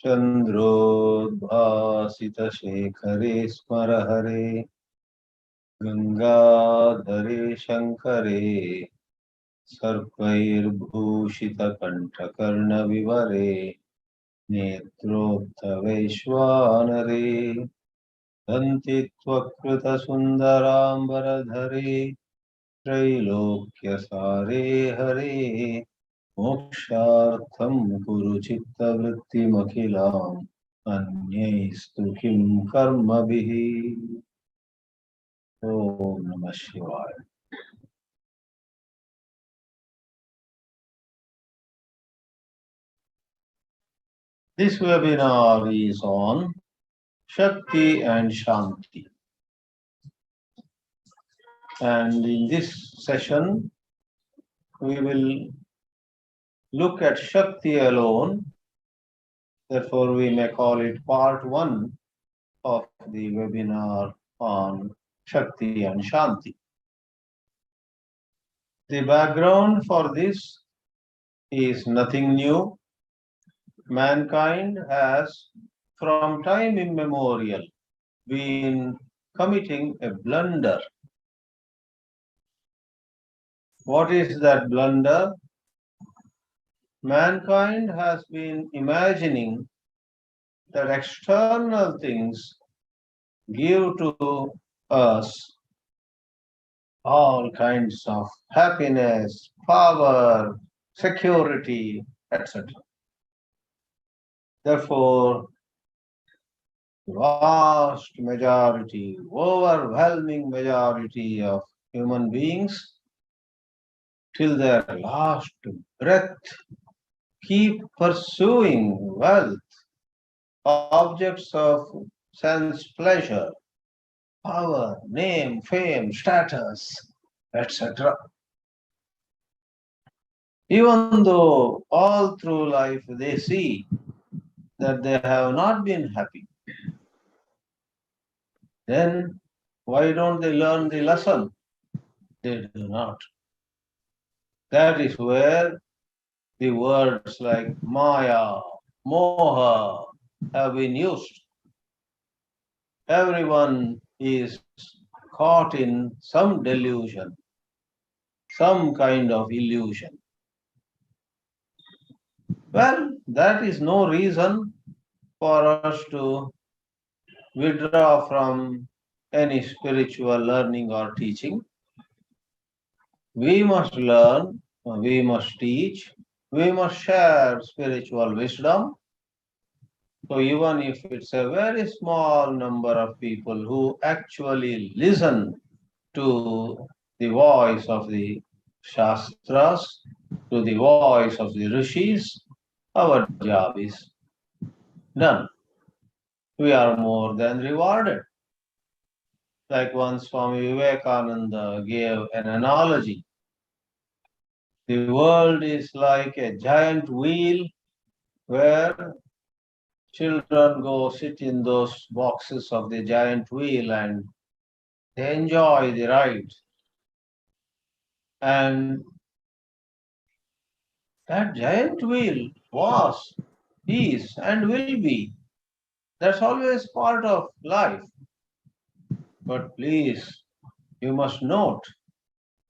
चन्द्रोद्भासितशेखरे स्मरहरे गंगाधरे शंकरे सर्पैर्भूषितकण्ठकर्णविवरे नेत्रोत्थवैश्वानरे दन्ति त्वक्कृतसुन्दराम्बरधरे त्रैलोक्यसारे हरे मोक्षार्थं कुरु चित्तवृत्तिमखिलाम् अन्यैस्तु किं कर्मभिः। ओम नमः शिवाय। This webinar is on Shakti and Shānti. And in this session, we will look at Shakti alone. Therefore, we may call it part 1 of the webinar on Shakti and Shānti. The background for this is nothing new. Mankind has, from time immemorial, been committing a blunder. What is that blunder? Mankind has been imagining that external things give to us all kinds of happiness, power, security, etc. Therefore, vast majority, overwhelming majority of human beings, till their last breath, keep pursuing wealth, objects of sense pleasure, power, name, fame, status, etc. Even though all through life they see that they have not been happy, then why don't they learn the lesson? They do not. That is where the words like Maya, Moha have been used. Everyone is caught in some delusion, some kind of illusion. Well, that is no reason for us to withdraw from any spiritual learning or teaching. We must learn, we must teach, we must share spiritual wisdom. So even if it's a very small number of people who actually listen to the voice of the Shastras, to the voice of the Rishis, our job is done. We are more than rewarded. Like once Swami Vivekananda gave an analogy. The world is like a giant wheel where children go sit in those boxes of the giant wheel and they enjoy the ride. And that giant wheel was, is, and will be. That's always part of life. But please, you must note,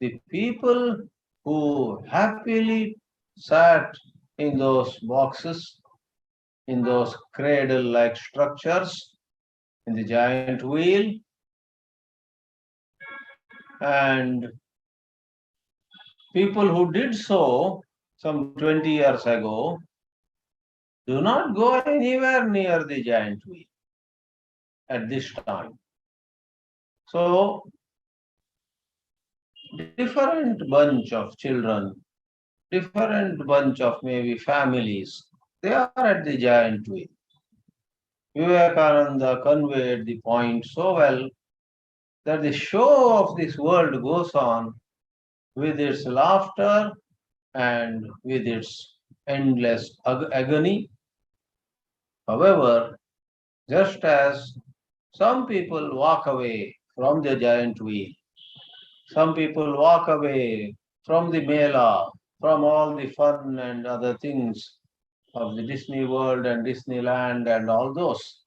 the people who happily sat in those boxes, in those cradle-like structures, in the giant wheel, and people who did so some 20 years ago do not go anywhere near the giant wheel at this time. So, different bunch of children, different bunch of maybe families, they are at the giant wheel. Vivekananda conveyed the point so well that the show of this world goes on with its laughter and with its endless agony. However, just as some people walk away from the giant wheel, some people walk away from the mela, from all the fun and other things of the Disney World and Disneyland and all those.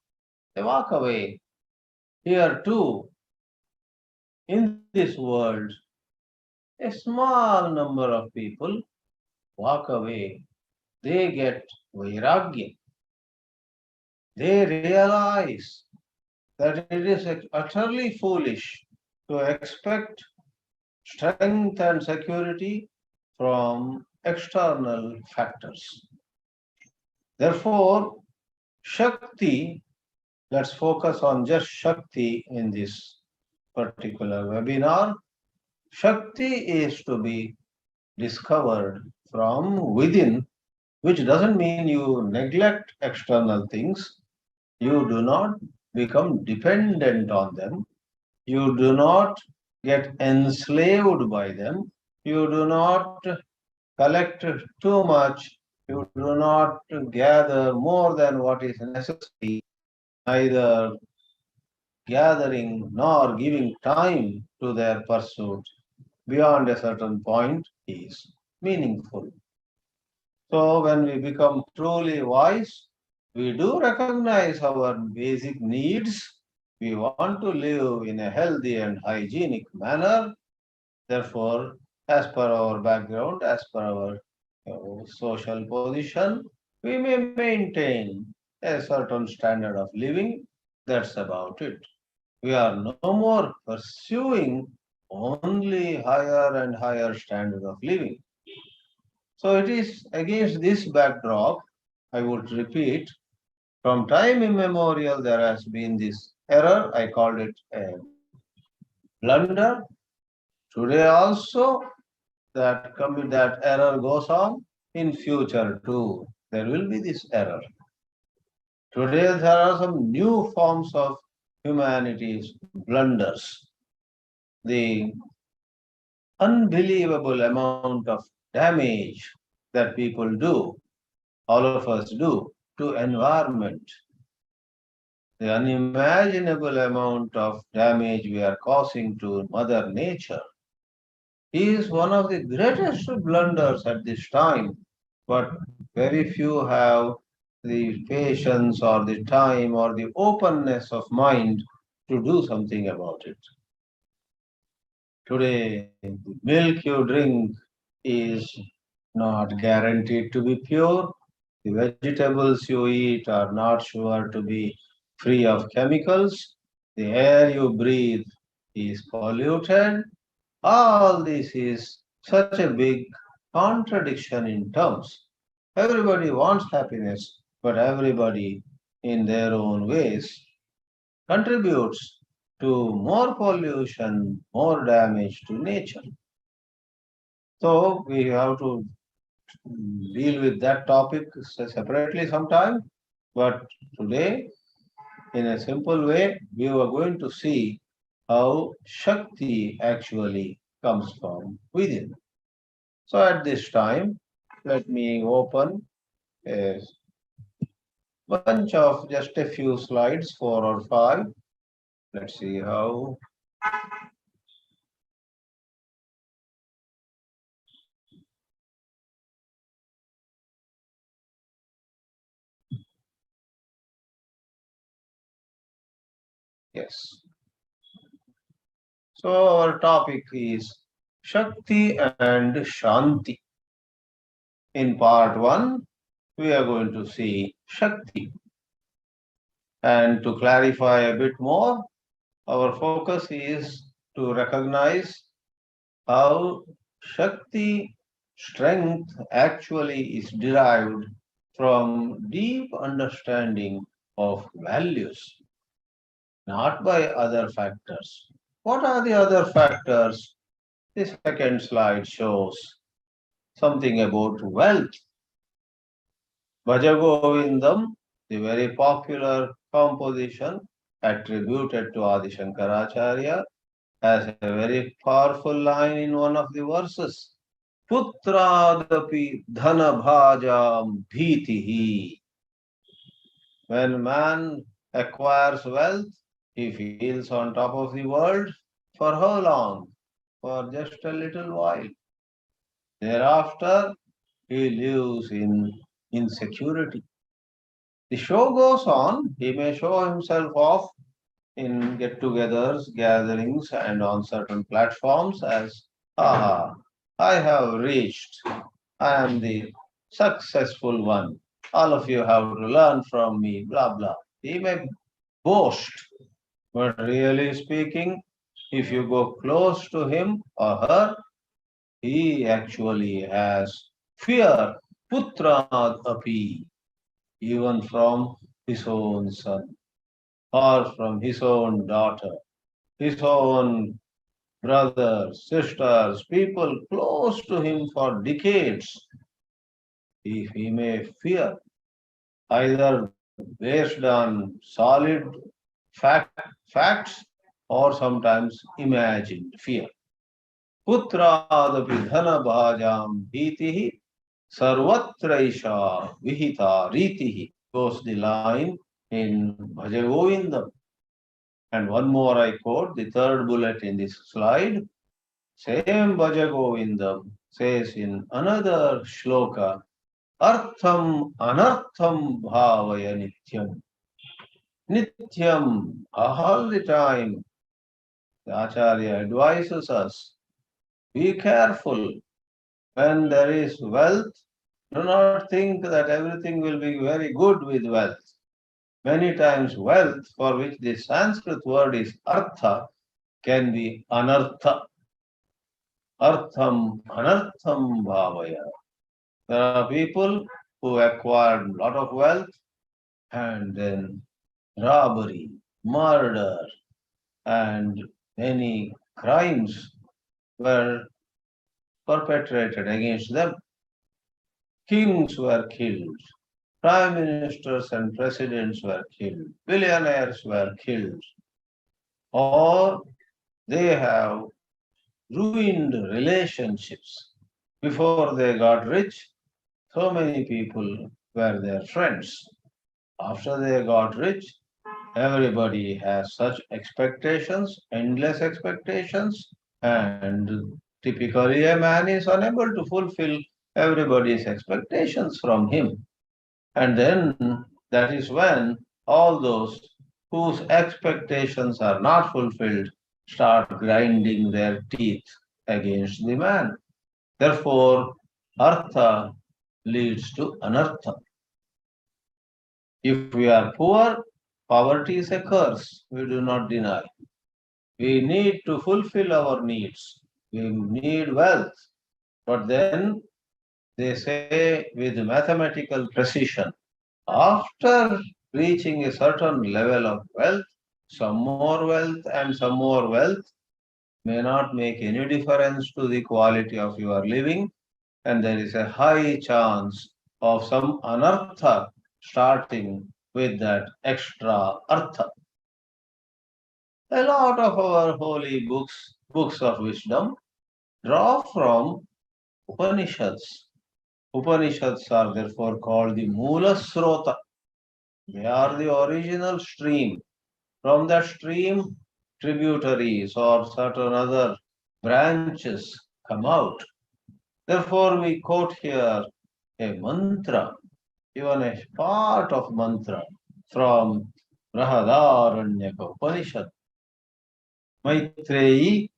They walk away. Here too, in this world, a small number of people walk away. They get vairagya. They realize that it is utterly foolish to expect strength and security from external factors. Therefore, Shakti, let's focus on just Shakti in this particular webinar. Shakti is to be discovered from within, which doesn't mean you neglect external things. You do not become dependent on them. You do not get enslaved by them. You do not collect too much. You do not gather more than what is necessary, neither gathering nor giving time to their pursuit beyond a certain point is meaningful. So, when we become truly wise, we do recognize our basic needs. We want to live in a healthy and hygienic manner. Therefore, as per our background, as per our social position, we may maintain a certain standard of living. That's about it. We are no more pursuing only higher and higher standard of living. So it is against this backdrop, I would repeat, from time immemorial there has been this error, I called it a blunder. Today also that error goes on, in future too. There will be this error. Today there are some new forms of humanity's blunders. The unbelievable amount of damage that people do, all of us do, to environment, the unimaginable amount of damage we are causing to Mother Nature is one of the greatest blunders at this time. But very few have the patience or the time or the openness of mind to do something about it. Today, the milk you drink is not guaranteed to be pure. The vegetables you eat are not sure to be free of chemicals. The air you breathe is polluted. All this is such a big contradiction in terms. Everybody wants happiness, but everybody, in their own ways, contributes to more pollution, more damage to nature. So we have to deal with that topic separately sometime. But today, in a simple way, we are going to see how Shakti actually comes from within. So at this time, let me open a bunch of just a few slides, 4 or 5. Let's see how. Yes. So our topic is Shakti and Shānti. In part 1, we are going to see Shakti. And to clarify a bit more, our focus is to recognize how Shakti strength actually is derived from deep understanding of values, not by other factors. What are the other factors? The second slide shows something about wealth. Bhajagovindam, the very popular composition attributed to Adi Shankaracharya, has a very powerful line in one of the verses. Putradapi dhana bhajam bhitihi. When man acquires wealth, he feels on top of the world. For how long? For just a little while. Thereafter, he lives in insecurity. The show goes on. He may show himself off in get-togethers, gatherings, and on certain platforms as, "Aha, I have reached. I am the successful one. All of you have to learn from me," blah blah. He may boast, but really speaking, if you go close to him or her, he actually has fear, putrad api, even from his own son or from his own daughter, his own brothers, sisters, people close to him for decades. If he may fear, either based on solid facts or sometimes imagined fear. Putradapi dhana bhajam bhitihi sarvatraisha vihita ritihi goes the line in Bhaja Govindam. And one more I quote, the third bullet in this slide. Same Bhaja Govindam says in another shloka, Artham anartham bhavaya nityam. Nityam, all the time. The Acharya advises us, be careful. When there is wealth, do not think that everything will be very good with wealth. Many times wealth, for which the Sanskrit word is artha, can be anartha. Artham anartham bhavaya. There are people who acquired a lot of wealth and then robbery, murder, and many crimes were perpetrated against them. Kings were killed, prime ministers and presidents were killed, billionaires were killed, or they have ruined relationships. Before they got rich, so many people were their friends. After they got rich, everybody has such expectations, endless expectations, and typically a man is unable to fulfill everybody's expectations from him. And then that is when all those whose expectations are not fulfilled start grinding their teeth against the man. Therefore, artha leads to anartha. If we are poor, poverty is a curse, we do not deny. We need to fulfill our needs. We need wealth. But then they say with mathematical precision, after reaching a certain level of wealth, some more wealth and some more wealth may not make any difference to the quality of your living, and there is a high chance of some anartha starting with that extra artha. A lot of our holy books, books of wisdom, draw from Upanishads. Upanishads are therefore called the Mula Srota. They are the original stream. From that stream, tributaries or certain other branches come out. Therefore, we quote here a mantra, even a part of mantra from Brahadaranyaka Upanishad. Maitreyi,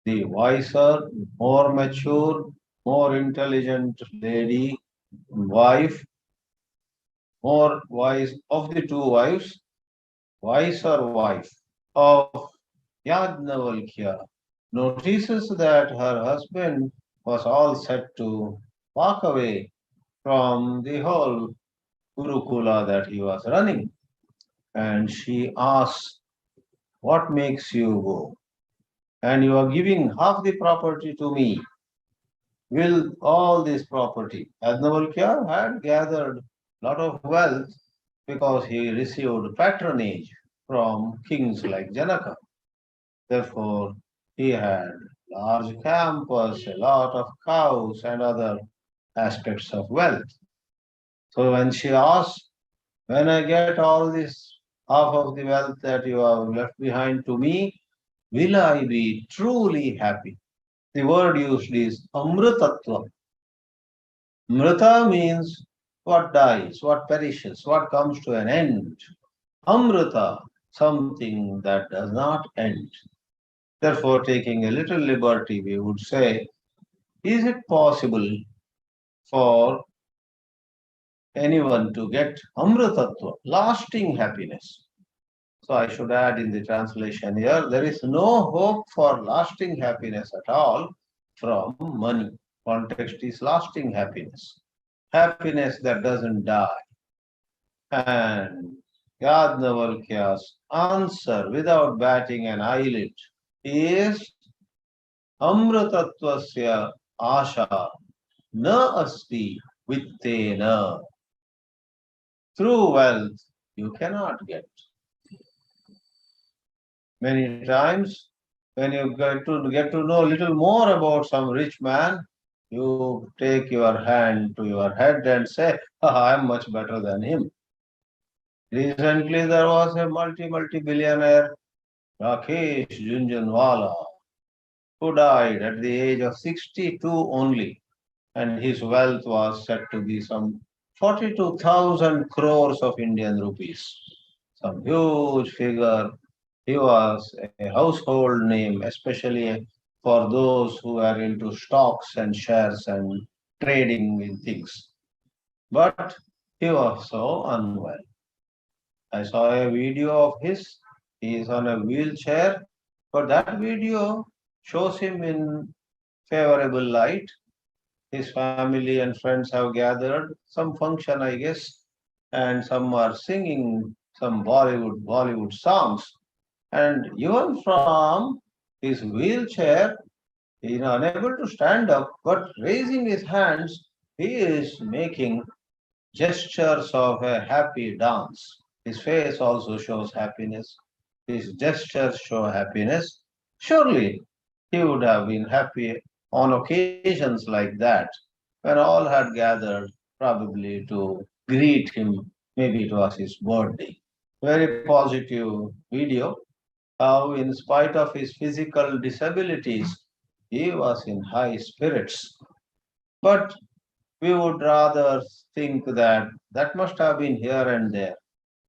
the wiser, more mature, more intelligent lady, wife, more wise of the two wives, wiser wife of Yajnavalkya, notices that her husband was all set to walk away from the whole Gurukula that he was running. And she asks, what makes you go? And you are giving half the property to me. Will all this property? Yajnavalkya had gathered a lot of wealth because he received patronage from kings like Janaka. Therefore, he had large campus, a lot of cows, and other aspects of wealth. So when she asks, when I get all this half of the wealth that you have left behind to me, will I be truly happy? The word used is amritatva. Mrita means what dies, what perishes, what comes to an end. Amrita, something that does not end. Therefore, taking a little liberty, we would say, is it possible for anyone to get amritatva, lasting happiness? So I should add in the translation here, there is no hope for lasting happiness at all from money. Context is lasting happiness. Happiness that doesn't die. And Yadnavalkya's answer without batting an eyelid is Amritatvasya asha na asti vittena. Through wealth you cannot get. Many times when you get to know a little more about some rich man, you take your hand to your head and say, I am much better than him. Recently there was a multi-billionaire, Rakesh Junjanwala, who died at the age of 62 only, and his wealth was said to be some 42,000 crores of Indian rupees. Some huge figure. He was a household name, especially for those who are into stocks and shares and trading in things. But he was so unwell. I saw a video of his. He is on a wheelchair, but that video shows him in favorable light. His family and friends have gathered, some function, I guess, and some are singing some Bollywood songs. And even from his wheelchair, he is unable to stand up, but raising his hands, he is making gestures of a happy dance. His face also shows happiness. His gestures show happiness. Surely he would have been happy on occasions like that when all had gathered, probably to greet him. Maybe it was his birthday. Very positive video. How, in spite of his physical disabilities, he was in high spirits. But we would rather think that that must have been here and there.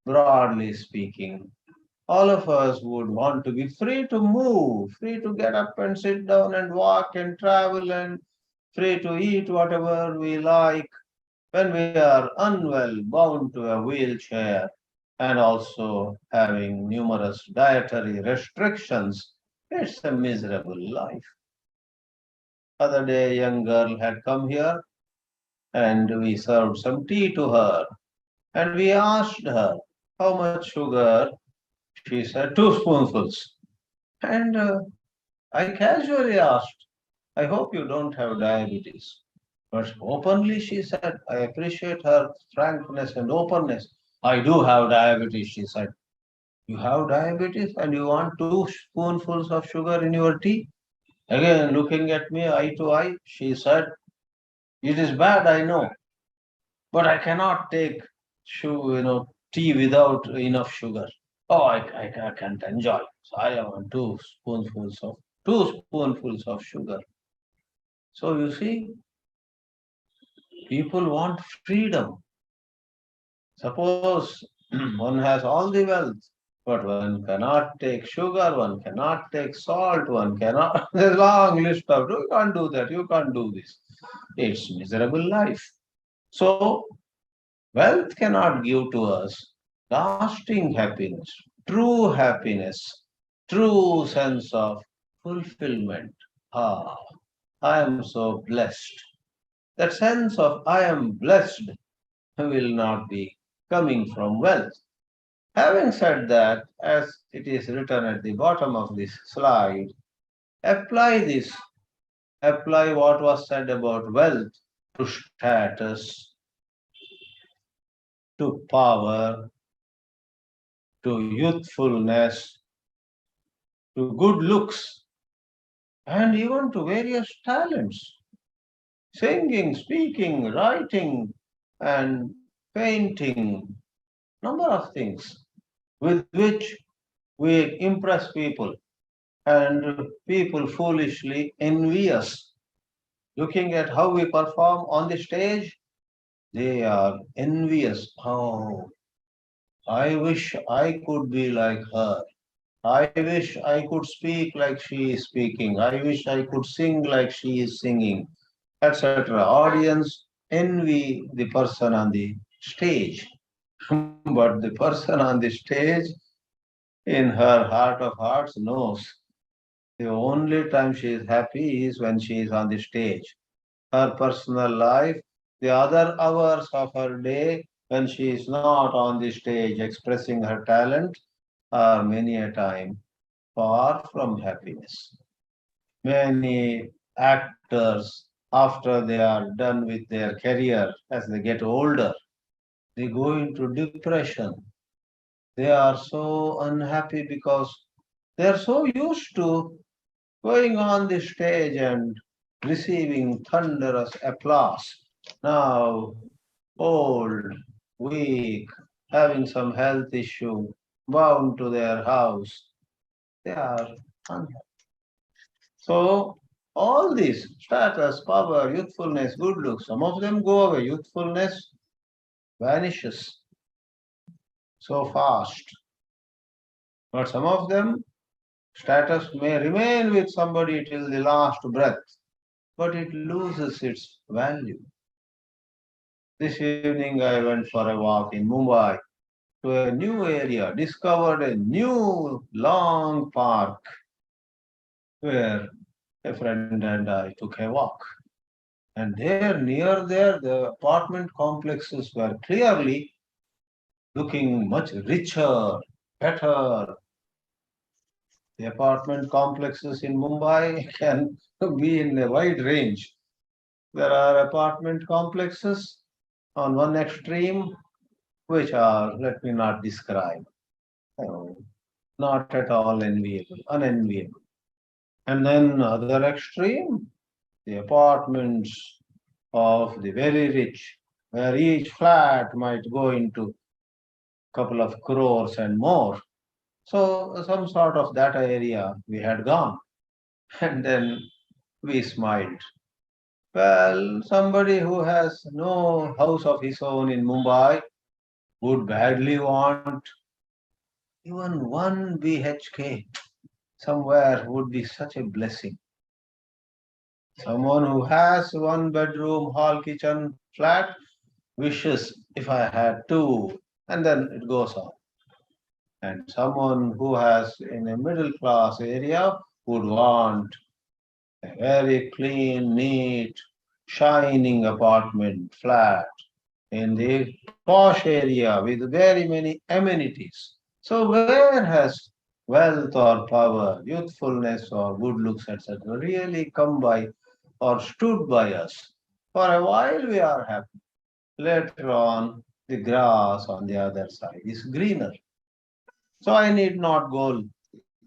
Broadly speaking, all of us would want to be free to move, free to get up and sit down and walk and travel, and free to eat whatever we like. When we are unwell, bound to a wheelchair, and also having numerous dietary restrictions, it's a miserable life. Other day, a young girl had come here and we served some tea to her. And we asked her, how much sugar? She said, 2 spoonfuls. And I casually asked, I hope you don't have diabetes. But openly she said, I appreciate her frankness and openness. I do have diabetes, she said. You have diabetes and you want 2 spoonfuls of sugar in your tea? Again, looking at me eye to eye, she said, it is bad, I know, but I cannot take tea without enough sugar. Oh, I can't enjoy. So I want 2 spoonfuls of sugar. So you see, people want freedom. Suppose one has all the wealth, but one cannot take sugar, one cannot take salt, one cannot. There's a long list of, you can't do that, you can't do this. It's miserable life. So wealth cannot give to us lasting happiness, true sense of fulfillment. Ah, I am so blessed. That sense of I am blessed will not be coming from wealth. Having said that, as it is written at the bottom of this slide, apply this, apply what was said about wealth to status, to power, to youthfulness, to good looks, and even to various talents. Singing, speaking, writing, and painting, number of things with which we impress people, and people foolishly envy us. Looking at how we perform on the stage, They are envious. Oh, I wish I could be like her. I wish I could speak like she is speaking. I wish I could sing like she is singing, etc. Audience envy the person on the stage. But the person on the stage, in her heart of hearts, knows the only time she is happy is when she is on the stage. Her personal life, the other hours of her day, when she is not on the stage expressing her talent, are many a time far from happiness. Many actors, after they are done with their career, as they get older, they go into depression. They are so unhappy because they are so used to going on the stage and receiving thunderous applause. Now, old, weak, having some health issue, bound to their house, they are unhappy. So, all these status, power, youthfulness, good looks, some of them go away. Youthfulness vanishes so fast. But some of them, status may remain with somebody till the last breath, but it loses its value. This evening I went for a walk in Mumbai to a new area, discovered a new long park where a friend and I took a walk. And near there, the apartment complexes were clearly looking much richer, better. The apartment complexes in Mumbai can be in a wide range. There are apartment complexes on one extreme, which are, let me not describe, not at all enviable, unenviable. And then other extreme, the apartments of the very rich, where each flat might go into a couple of crores and more. So some sort of that area we had gone. And then we smiled. Well, somebody who has no house of his own in Mumbai would badly want even one BHK somewhere would be such a blessing. Someone who has one bedroom, hall, kitchen, flat wishes if I had two, and then it goes on. And someone who has in a middle class area would want a very clean, neat, shining apartment, flat in the posh area with very many amenities. So, where has wealth or power, youthfulness or good looks, etc., really come by or stood by us? For a while we are happy. Later on, the grass on the other side is greener. So I need not go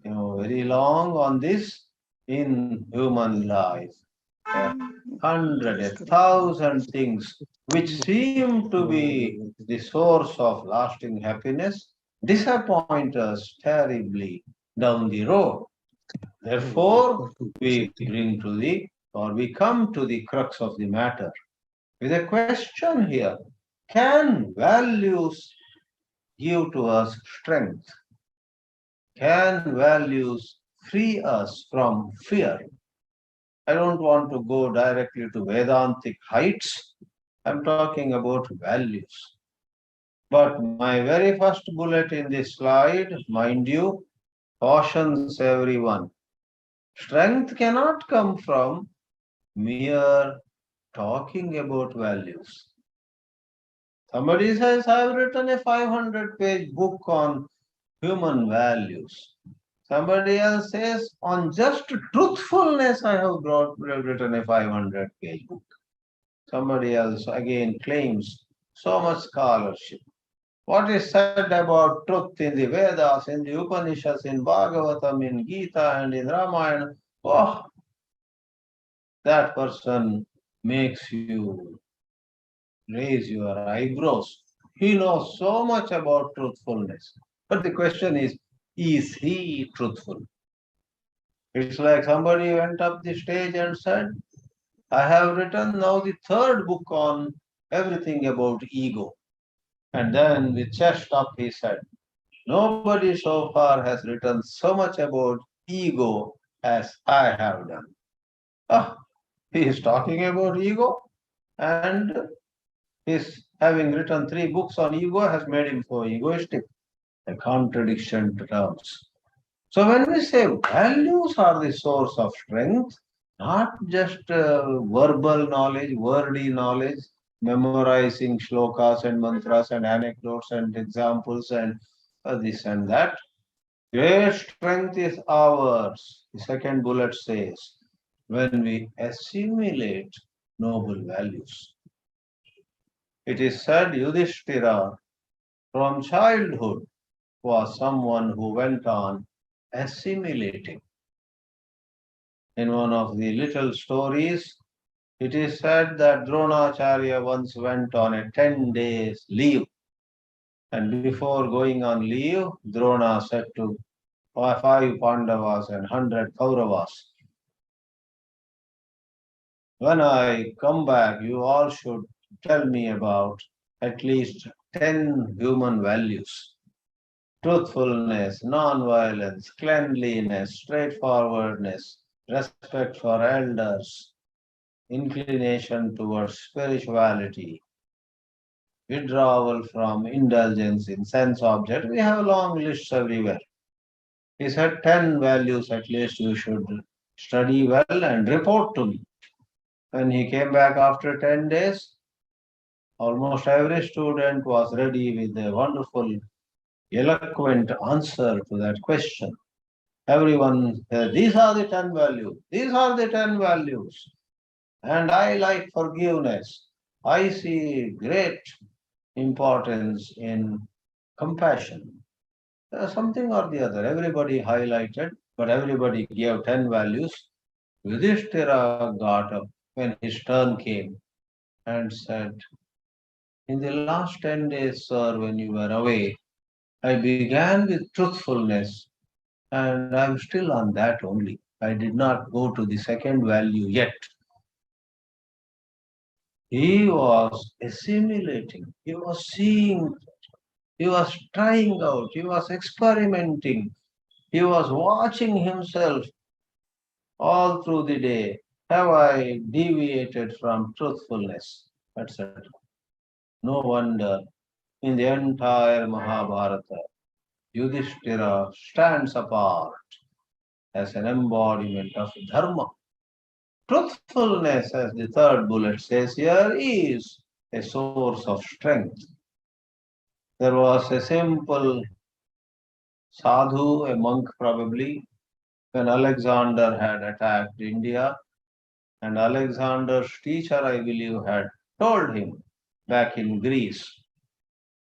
very long on this in human life. A hundred, 1,000 things which seem to be the source of lasting happiness disappoint us terribly down the road. Therefore, we bring to the or we come to the crux of the matter with a question here. Can values give to us strength? Can values free us from fear? I don't want to go directly to Vedantic heights. I'm talking about values. But my very first bullet in this slide, mind you, cautions everyone. Strength cannot come from mere talking about values. Somebody says, I've written a 500-page book on human values. Somebody else says, on just truthfulness, I have written a 500-page book. Somebody else again claims so much scholarship. What is said about truth in the Vedas, in the Upanishads, in Bhagavatam, in Gita, and in Ramayana? Oh, that person makes you raise your eyebrows. He knows so much about truthfulness. But the question is he truthful? It's like somebody went up the stage and said, I have written now the third book on everything about ego. And then with chest up he said, nobody so far has written so much about ego as I have done. Ah, he is talking about ego, and his having written 3 books on ego has made him so egoistic. A contradiction terms. So when we say values are the source of strength, not just verbal knowledge, wordy knowledge, memorizing shlokas and mantras and anecdotes and examples and this and that. Great strength is ours. The second bullet says, when we assimilate noble values. It is said Yudhishthira from childhood was someone who went on assimilating. In one of the little stories, it is said that Dronacharya once went on a 10 days leave. And before going on leave, Drona said to 5 Pandavas and 100 Kauravas, when I come back, you all should tell me about at least 10 human values: truthfulness, non-violence, cleanliness, straightforwardness, respect for elders, inclination towards spirituality, withdrawal from indulgence in sense objects. We have long lists everywhere. He said 10 values at least you should study well and report to me. When he came back after 10 days, almost every student was ready with a wonderful, eloquent answer to that question. Everyone said, these are the 10 values. These are the 10 values. And I like forgiveness. I see great importance in compassion. Something or the other. Everybody highlighted, but everybody gave 10 values. Yudhishthira got up when his turn came and said, in the last 10 days, sir, when you were away, I began with truthfulness, and I'm still on that only. I did not go to the second value yet. He was assimilating, he was seeing, he was trying out, he was experimenting, he was watching himself all through the day. Have I deviated from truthfulness, etc.? No wonder in the entire Mahabharata, Yudhishthira stands apart as an embodiment of dharma. Truthfulness, as the third bullet says here, is a source of strength. There was a simple sadhu, a monk probably, when Alexander had attacked India, and Alexander's teacher, I believe, had told him back in Greece,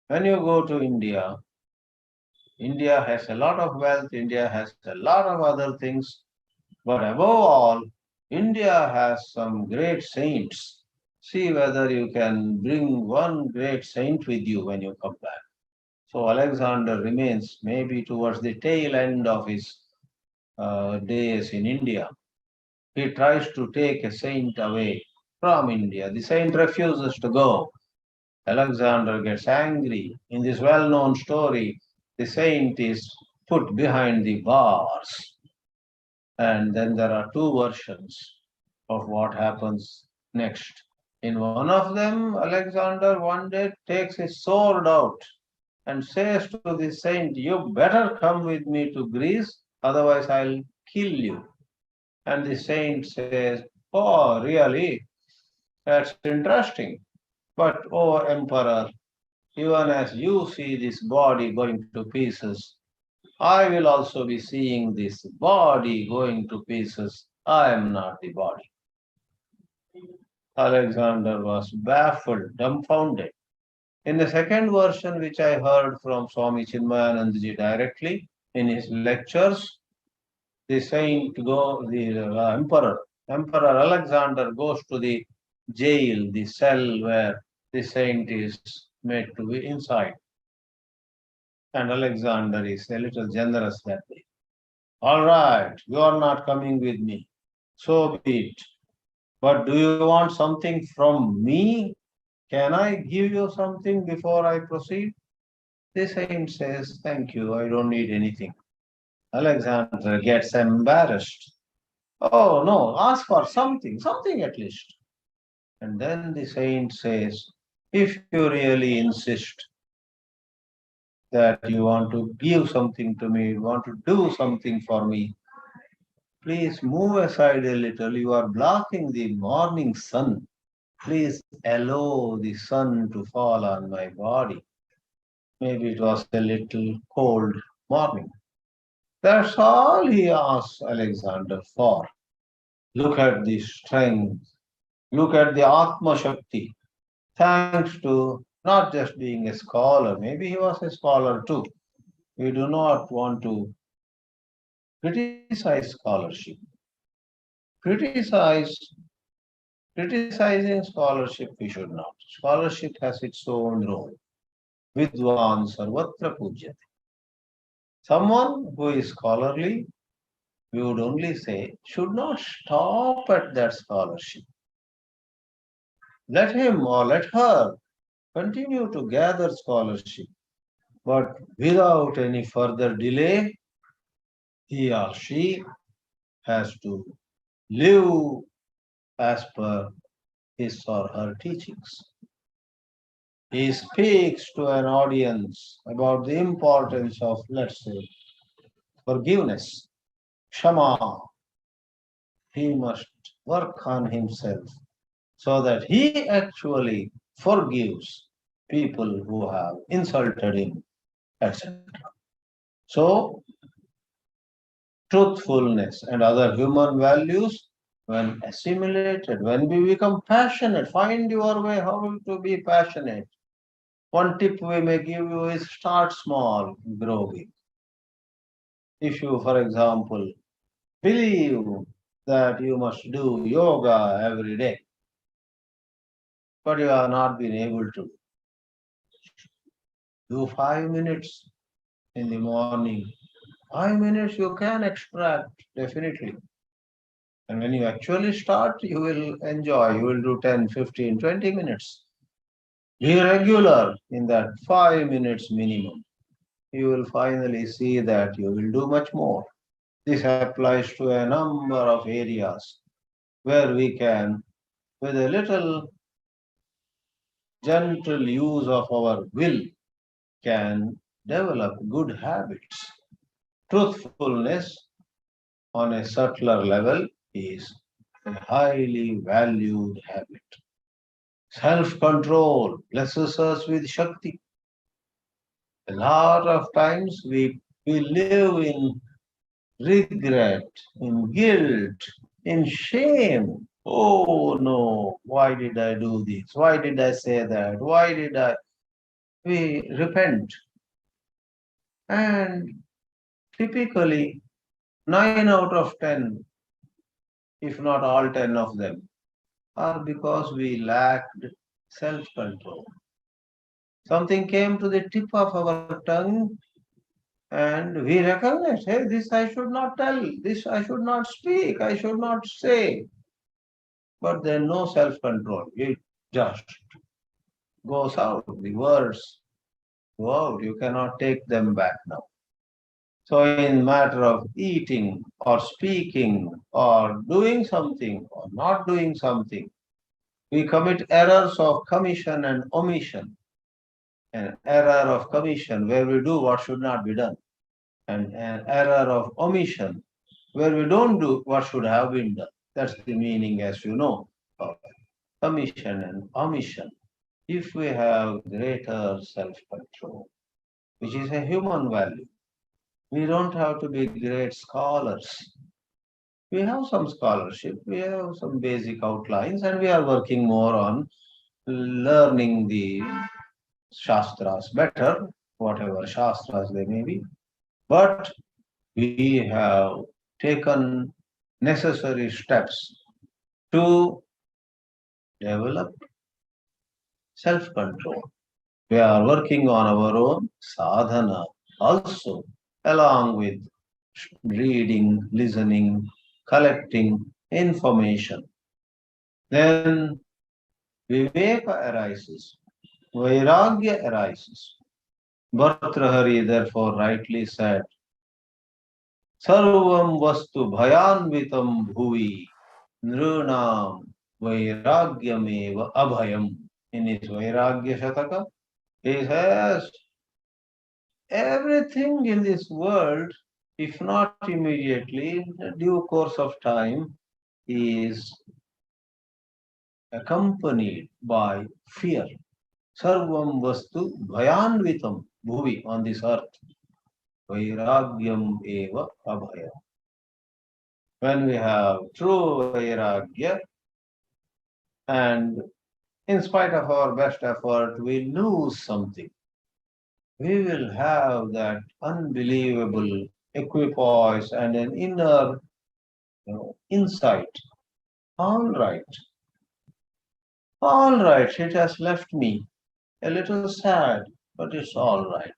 when you go to India, India has a lot of wealth, India has a lot of other things, but above all, India has some great saints. See whether you can bring one great saint with you when you come back. So Alexander remains maybe towards the tail end of his days in India. He tries to take a saint away from India. The saint refuses to go. Alexander gets angry. In this well-known story, the saint is put behind the bars. And then there are 2 versions of what happens next. In one of them, Alexander one day takes his sword out and says to the saint, you better come with me to Greece, otherwise I'll kill you. And the saint says, oh, really? That's interesting. But, oh, emperor, even as you see this body going to pieces, I will also be seeing this body going to pieces. I am not the body. Alexander was baffled, dumbfounded. In the second version, which I heard from Swami Chinmayanandaji directly in his lectures, the Emperor Alexander goes to the jail, the cell where the saint is made to be inside. And Alexander is a little generous that way. All right, you are not coming with me. So be it. But do you want something from me? Can I give you something before I proceed? The saint says, thank you, I don't need anything. Alexander gets embarrassed. Oh no, ask for something, something at least. And then the saint says, if you really insist that you want to give something to me, you want to do something for me, please move aside a little. You are blocking the morning sun. Please allow the sun to fall on my body. Maybe it was a little cold morning. That's all he asks Alexander for. Look at the strength. Look at the Atma-shakti. Thanks to not just being a scholar, maybe he was a scholar too. We do not want to criticize scholarship. Criticize, criticizing scholarship we should not. Scholarship has its own role. Vidwan sarvatra pujyate. Someone who is scholarly, we would only say, should not stop at that scholarship. Let him or let her continue to gather scholarship, but without any further delay, he or she has to live as per his or her teachings. He speaks to an audience about the importance of, let's say, forgiveness, Shama. He must work on himself so that he actually forgives people who have insulted him, etc. So, truthfulness and other human values, when assimilated, when we become passionate, find your way how to be passionate. One tip we may give you is start small, grow big. If you, for example, believe that you must do yoga every day, but you have not been able to do 5 minutes in the morning, 5 minutes you can extract definitely. And when you actually start, you will enjoy, you will do 10, 15, 20 minutes. Be regular in that 5 minutes minimum. You will finally see that you will do much more. This applies to a number of areas where we can, with a little gentle use of our will, can develop good habits. Truthfulness on a subtler level is a highly valued habit. Self-control blesses us with Shakti. A lot of times we live in regret, in guilt, in shame. Oh no, why did I do this? Why did I say that? Why did I? We repent. And typically, 9 out of 10, if not all 10 of them, are because we lacked self control. Something came to the tip of our tongue and we recognize, hey, this I should not tell, this I should not speak, I should not say. But then no self control. It just goes out. The words go out. You cannot take them back now. So, in matter of eating or speaking or doing something or not doing something, we commit errors of commission and omission. An error of commission where we do what should not be done, and an error of omission where we don't do what should have been done. That's the meaning, as you know, of commission and omission. If we have greater self-control, which is a human value, we don't have to be great scholars. We have some scholarship, we have some basic outlines, and we are working more on learning the Shastras better, whatever Shastras they may be. But we have taken necessary steps to develop self control. We are working on our own sadhana also, along with reading, listening, collecting information. Then Viveka arises, Vairagya arises. Bhartrahari therefore rightly said, Sarvam vastu bhayanvitam bhuvi nrunam vairagyameva abhayam. In his Vairagya Shataka, he says, everything in this world, if not immediately, in the due course of time, is accompanied by fear. Sarvam vastu bhayanvitam bhuvi on this earth. Vairagyam eva abhaya. When we have true vairagya, and in spite of our best effort, we lose something, we will have that unbelievable equipoise and an inner insight. All right, it has left me a little sad, but it's all right.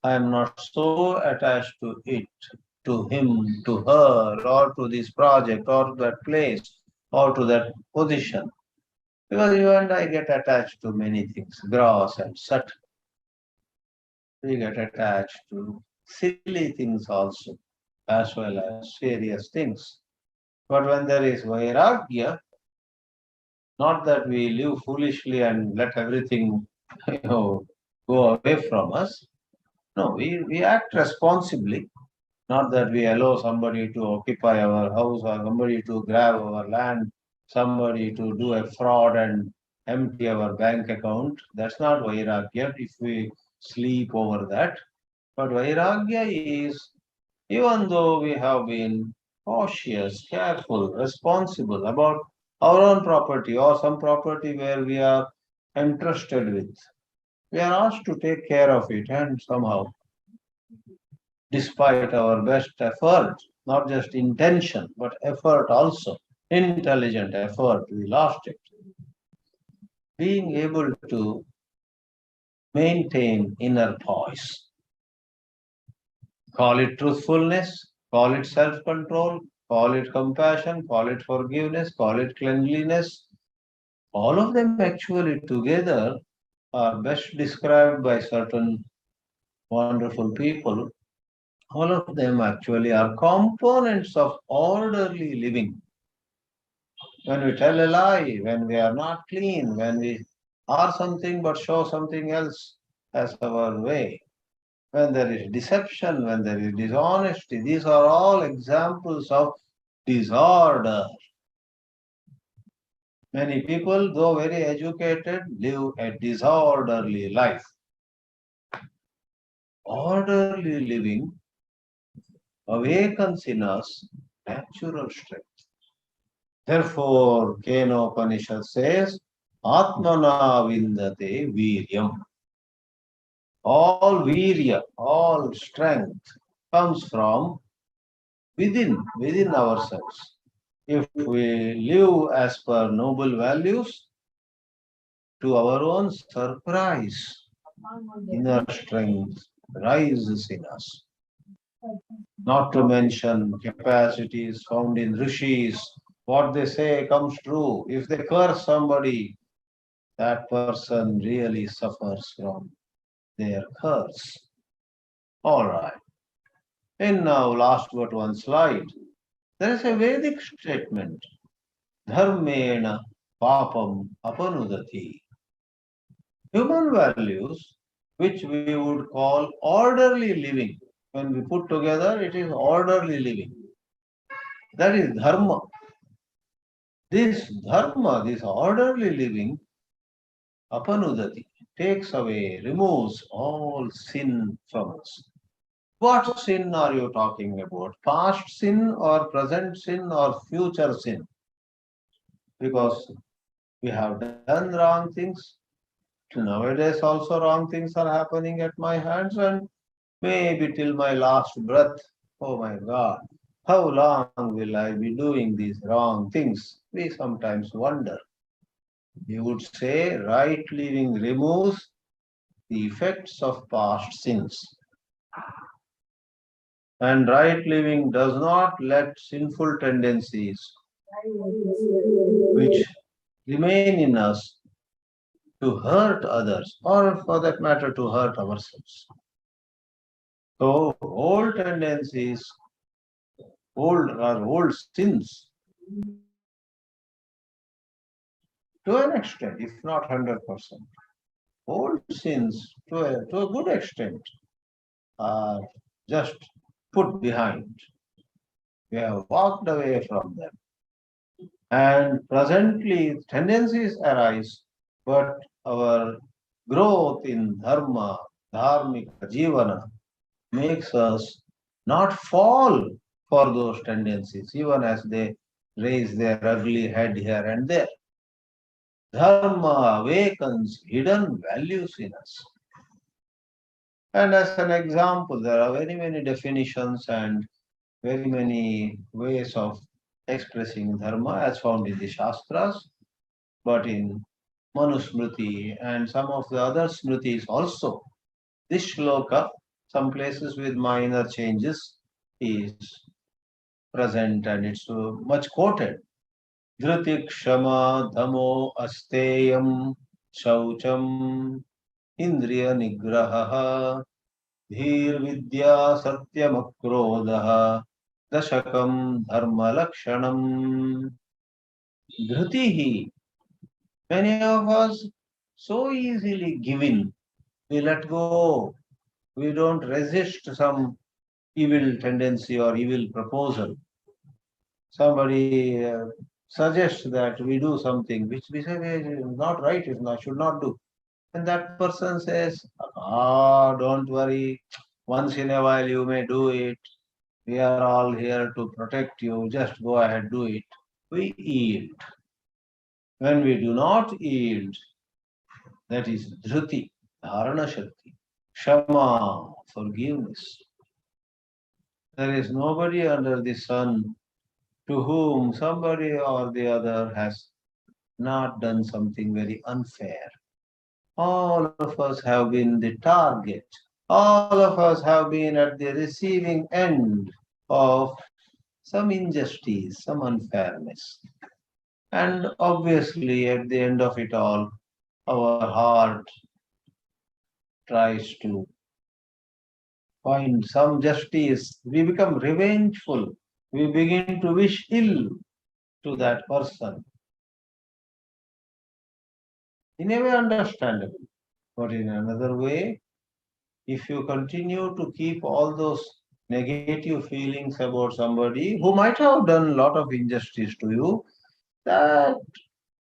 I am not so attached to it, to him, to her, or to this project, or to that place, or to that position. Because you and I get attached to many things, gross and subtle. We get attached to silly things also, as well as serious things. But when there is vairagya, not that we live foolishly and let everything go away from us. No, we act responsibly. Not that we allow somebody to occupy our house or somebody to grab our land, somebody to do a fraud and empty our bank account. That's not vairagya if we sleep over that. But vairagya is, even though we have been cautious, careful, responsible about our own property or some property where we are entrusted with, we are asked to take care of it, and somehow, despite our best effort, not just intention, but effort also, intelligent effort, we lost it. Being able to maintain inner poise, call it truthfulness, call it self control, call it compassion, call it forgiveness, call it cleanliness, all of them actually together are best described by certain wonderful people. All of them actually are components of orderly living. When we tell a lie, when we are not clean, when we are something but show something else as our way, when there is deception, when there is dishonesty, these are all examples of disorder. Many people, though very educated, live a disorderly life. Orderly living awakens in us natural strength. Therefore, Kenopanishad says, ātmanā vindate veeryam. All virya, all strength comes from within ourselves. If we live as per noble values, to our own surprise, inner strength rises in us. Not to mention capacities found in rishis. What they say comes true. If they curse somebody, that person really suffers from their curse. All right. And now, last but one slide. There is a Vedic statement. Dharmena papam apanudati. Human values, which we would call orderly living. When we put together, it is orderly living. That is dharma. This dharma, this orderly living, apanudati, takes away, removes all sin from us. What sin are you talking about? Past sin or present sin or future sin? Because we have done wrong things. Nowadays also wrong things are happening at my hands, and maybe till my last breath. Oh my God, how long will I be doing these wrong things? We sometimes wonder. You would say right living removes the effects of past sins. And right living does not let sinful tendencies, which remain in us to hurt others, or for that matter, to hurt ourselves. So, old tendencies, old sins, to an extent, if not 100%, old sins to a good extent are just put behind. We have walked away from them. And presently, tendencies arise, but our growth in dharma, dharmika, jivana makes us not fall for those tendencies, even as they raise their ugly head here and there. Dharma awakens hidden values in us. And as an example, there are very many definitions and very many ways of expressing dharma as found in the Shastras, but in Manusmriti and some of the other Smritis also. This shloka, some places with minor changes, is present and it's much quoted. Dhriti kshama dhamo asteyam shaucham indriya nigraha धीर विद्या सत्यमक्रोधः दशकं धर्मलक्षणम् धृतिः. Many of us so easily give in. We let go. We don't resist some evil tendency or evil proposal. Somebody suggests that we do something which we say is not right, is not, should not do. And that person says, don't worry, once in a while you may do it. We are all here to protect you. Just go ahead, do it. We yield. When we do not yield, that is dhruti, dharana shakti, shama, forgiveness. There is nobody under the sun to whom somebody or the other has not done something very unfair. All of us have been the target. All of us have been at the receiving end of some injustice, some unfairness. And obviously, at the end of it all, our heart tries to find some justice. We become revengeful. We begin to wish ill to that person. In a way, understandable. But in another way, if you continue to keep all those negative feelings about somebody who might have done a lot of injustice to you, that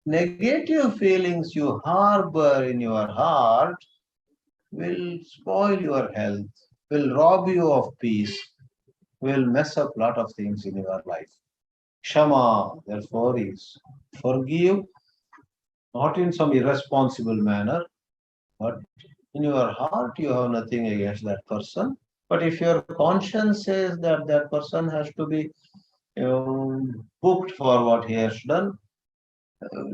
negative feelings you harbor in your heart will spoil your health, will rob you of peace, will mess up a lot of things in your life. Shama, therefore, is forgive, not in some irresponsible manner, but in your heart you have nothing against that person. But if your conscience says that that person has to be booked for what he has done,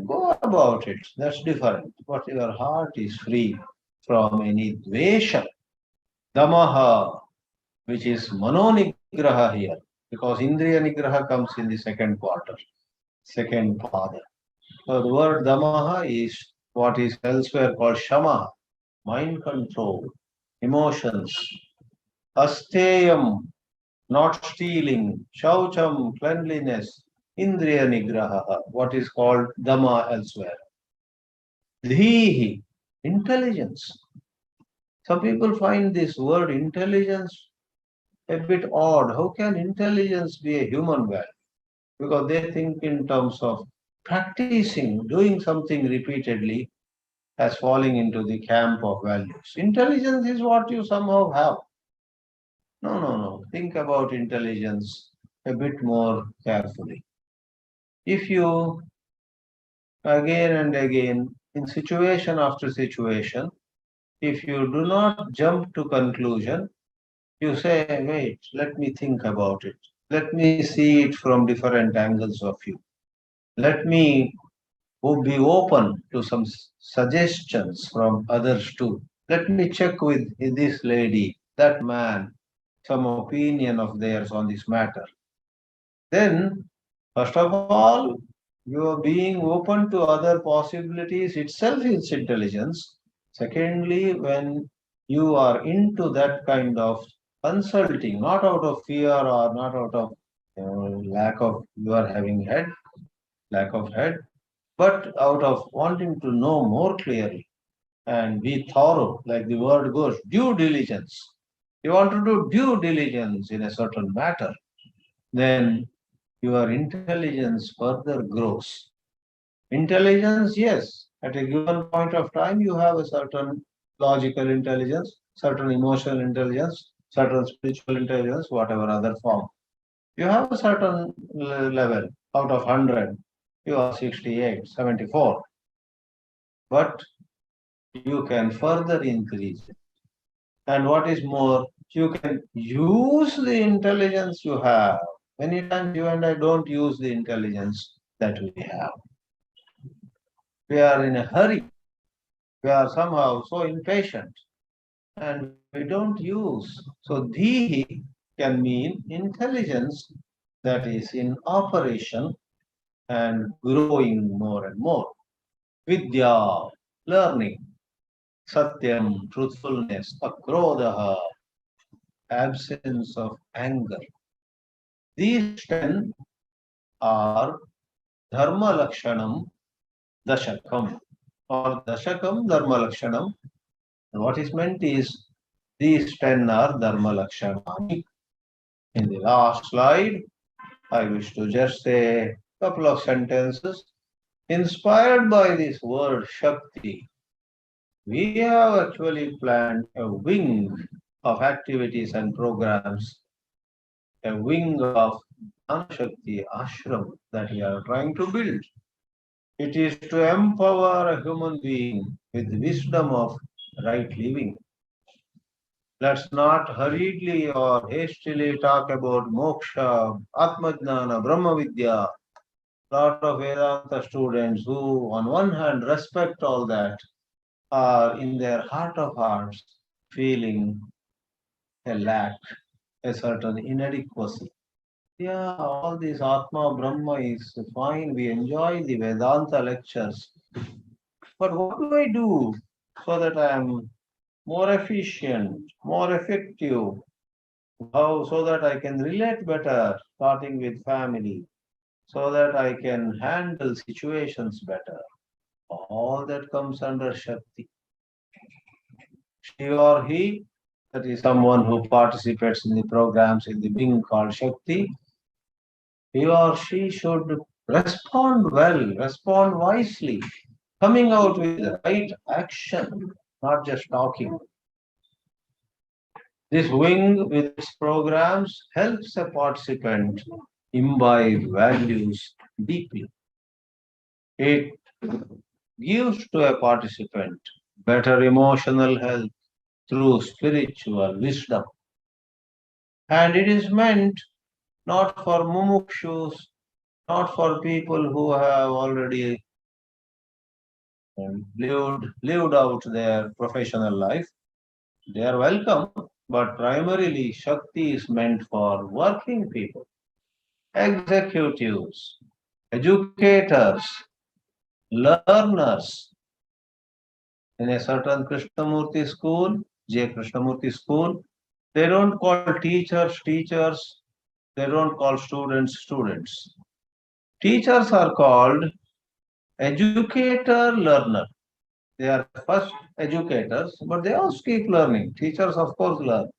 go about it. That's different. But your heart is free from any dvesha, damaha, which is mano nigraha here, because indriya nigraha comes in the second quarter, second pada. So the word damaha is what is elsewhere called shama, mind control, emotions. Asteyam, not stealing. Shaucham, cleanliness. Indriya nigraha, what is called dama elsewhere. Dhihi, intelligence. Some people find this word intelligence a bit odd. How can intelligence be a human value? Because they think in terms of practicing, doing something repeatedly as falling into the camp of values. Intelligence is what you somehow have. No. Think about intelligence a bit more carefully. If you again and again, in situation after situation, if you do not jump to conclusion, you say, wait, let me think about it. Let me see it from different angles of view. Let me be open to some suggestions from others too. Let me check with this lady, that man, some opinion of theirs on this matter. Then, first of all, Your being open to other possibilities itself is intelligence. Secondly, when you are into that kind of consulting, not out of fear or not out of lack of you are having lack of head, but out of wanting to know more clearly and be thorough, like the word goes, due diligence. You want to do due diligence in a certain matter, then your intelligence further grows. Intelligence, yes, at a given point of time, you have a certain logical intelligence, certain emotional intelligence, certain spiritual intelligence, whatever other form. You have a certain level out of 100, you are 68, 74, but you can further increase it. And what is more, you can use the intelligence you have. Many times you and I don't use the intelligence that we have. We are in a hurry. We are somehow so impatient and we don't use. So dhi can mean intelligence that is in operation and growing more and more. Vidya, learning. Satyam, truthfulness. Akrodaha, absence of anger. These 10 are dharma lakshanam dashakam or dashakam dharma lakshanam. And what is meant is these 10 are dharma lakshanami. In the last slide, I wish to just say a couple of sentences. Inspired by this word Shakti, we have actually planned a wing of activities and programs, a wing of Shakti ashram that we are trying to build. It is to empower a human being with wisdom of right living. Let's not hurriedly or hastily talk about moksha, ātmanā, brahma vidya. Lot of Vedanta students who, on one hand, respect all that, are in their heart of hearts feeling a lack, a certain inadequacy. Yeah, all this Atma Brahma is fine. We enjoy the Vedanta lectures. But what do I do so that I am more efficient, more effective? How so that I can relate better, starting with family, so that I can handle situations better. All that comes under Shakti. She or he, that is someone who participates in the programs in the wing called Shakti, he or she should respond well, respond wisely, coming out with the right action, not just talking. This wing with its programs helps a participant imbibe values deeply. It gives to a participant better emotional health through spiritual wisdom. And it is meant not for mumukshus, not for people who have already lived out their professional life. They are welcome, but primarily Shakti is meant for working people, executives, educators, learners. In a certain Krishnamurti school, J. Krishnamurti school, they don't call teachers teachers, they don't call students students. Teachers are called educator learner. They are first educators, but they also keep learning. Teachers, of course, learn.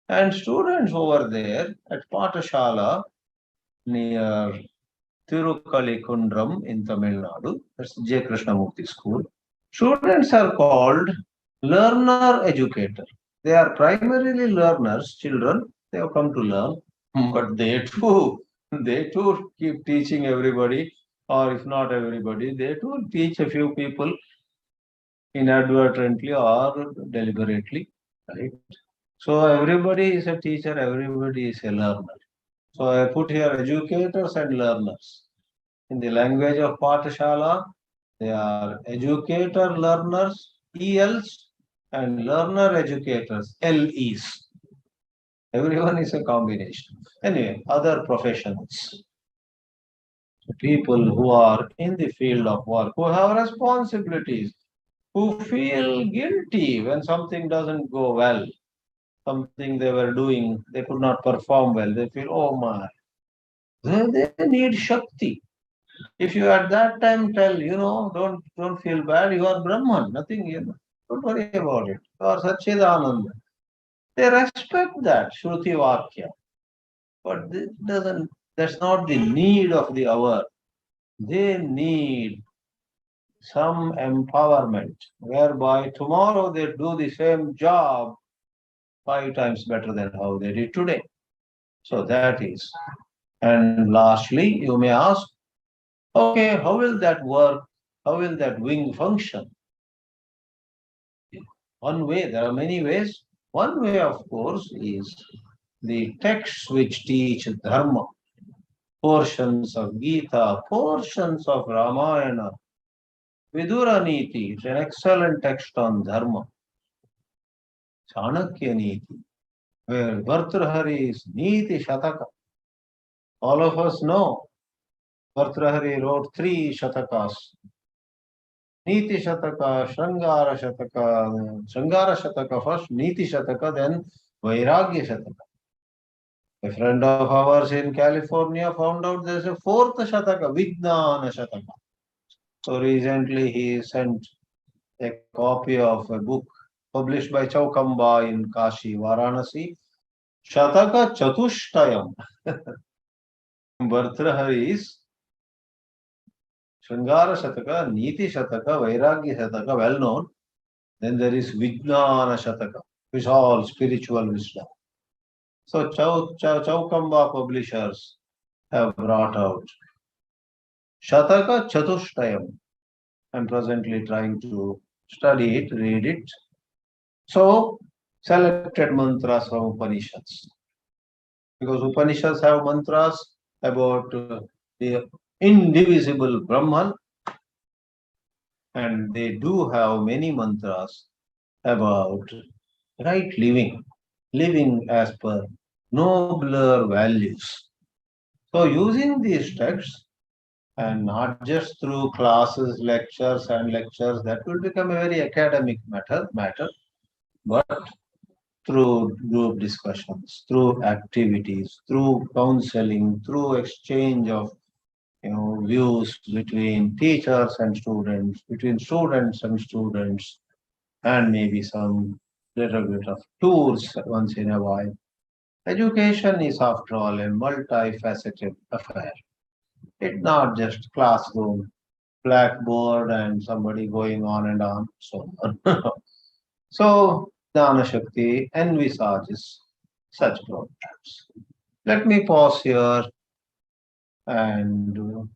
And students over there at Patashala near Tirukalikundram in Tamil Nadu, that's J. Krishnamurti School. Students are called learner educator. They are primarily learners, children. They have come to learn, but they too keep teaching everybody, or if not everybody, they too teach a few people inadvertently or deliberately, right? So everybody is a teacher, everybody is a learner. So I put here educators and learners. In the language of Patashala, they are educator learners, ELs, and learner educators, LEs. Everyone is a combination. Anyway, other professionals. People who are in the field of work, who have responsibilities, who feel guilty when something doesn't go well, something they were doing, they could not perform well, they feel, oh my, they need Shakti. If you at that time tell, don't feel bad, you are Brahman, nothing, don't worry about it. You are Satchidananda. They respect that, Shruti Vakya. But that's not the need of the hour. They need some empowerment, whereby tomorrow they do the same job 5 times better than how they did today. So that is. And lastly, you may ask, okay, how will that work? How will that wing function? One way, there are many ways. One way, of course, is the texts which teach dharma, portions of Gita, portions of Ramayana, Vidura Niti, it's an excellent text on dharma, Chanakya Niti, where Bhartrhari is Niti Shataka. All of us know Bhartrhari wrote 3 shatakas. Niti Shataka, Shringara Shataka first, Niti Shataka, then Vairagya Shataka. A friend of ours in California found out there's a 4th Shataka, Vijnana Shataka. So recently he sent a copy of a book published by Chaukamba in Kashi, Varanasi, Shataka Chatushtayam. Bhartrhari's Shringara Shataka, Niti Shataka, Vairagya Shataka, well known. Then there is Vijnana Shataka, which is all spiritual wisdom. So Chaukamba publishers have brought out Shataka Chatushtayam. I'm presently trying to study it, read it. So, selected mantras from Upanishads. Because Upanishads have mantras about the indivisible Brahman, and they do have many mantras about right living as per nobler values. So, using these texts, and not just through classes, lectures, that will become a very academic matter, but through group discussions, through activities, through counseling, through exchange of views between teachers and students, between students and students, and maybe some little bit of tours once in a while. Education is, after all, a multifaceted affair. It's not just classroom, blackboard, and somebody going on and on, so on. So, Dana Shakti envisages such programs. Let me pause here and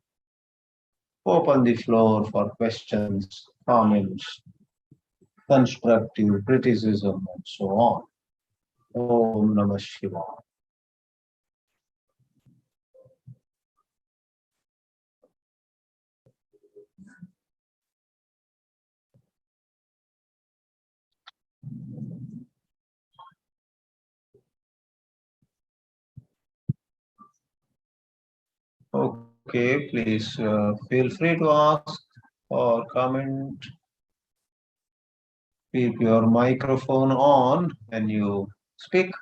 open the floor for questions, comments, constructive criticism, and so on. Om Namah Shivaya. Okay, please feel free to ask or comment. Keep your microphone on when you speak.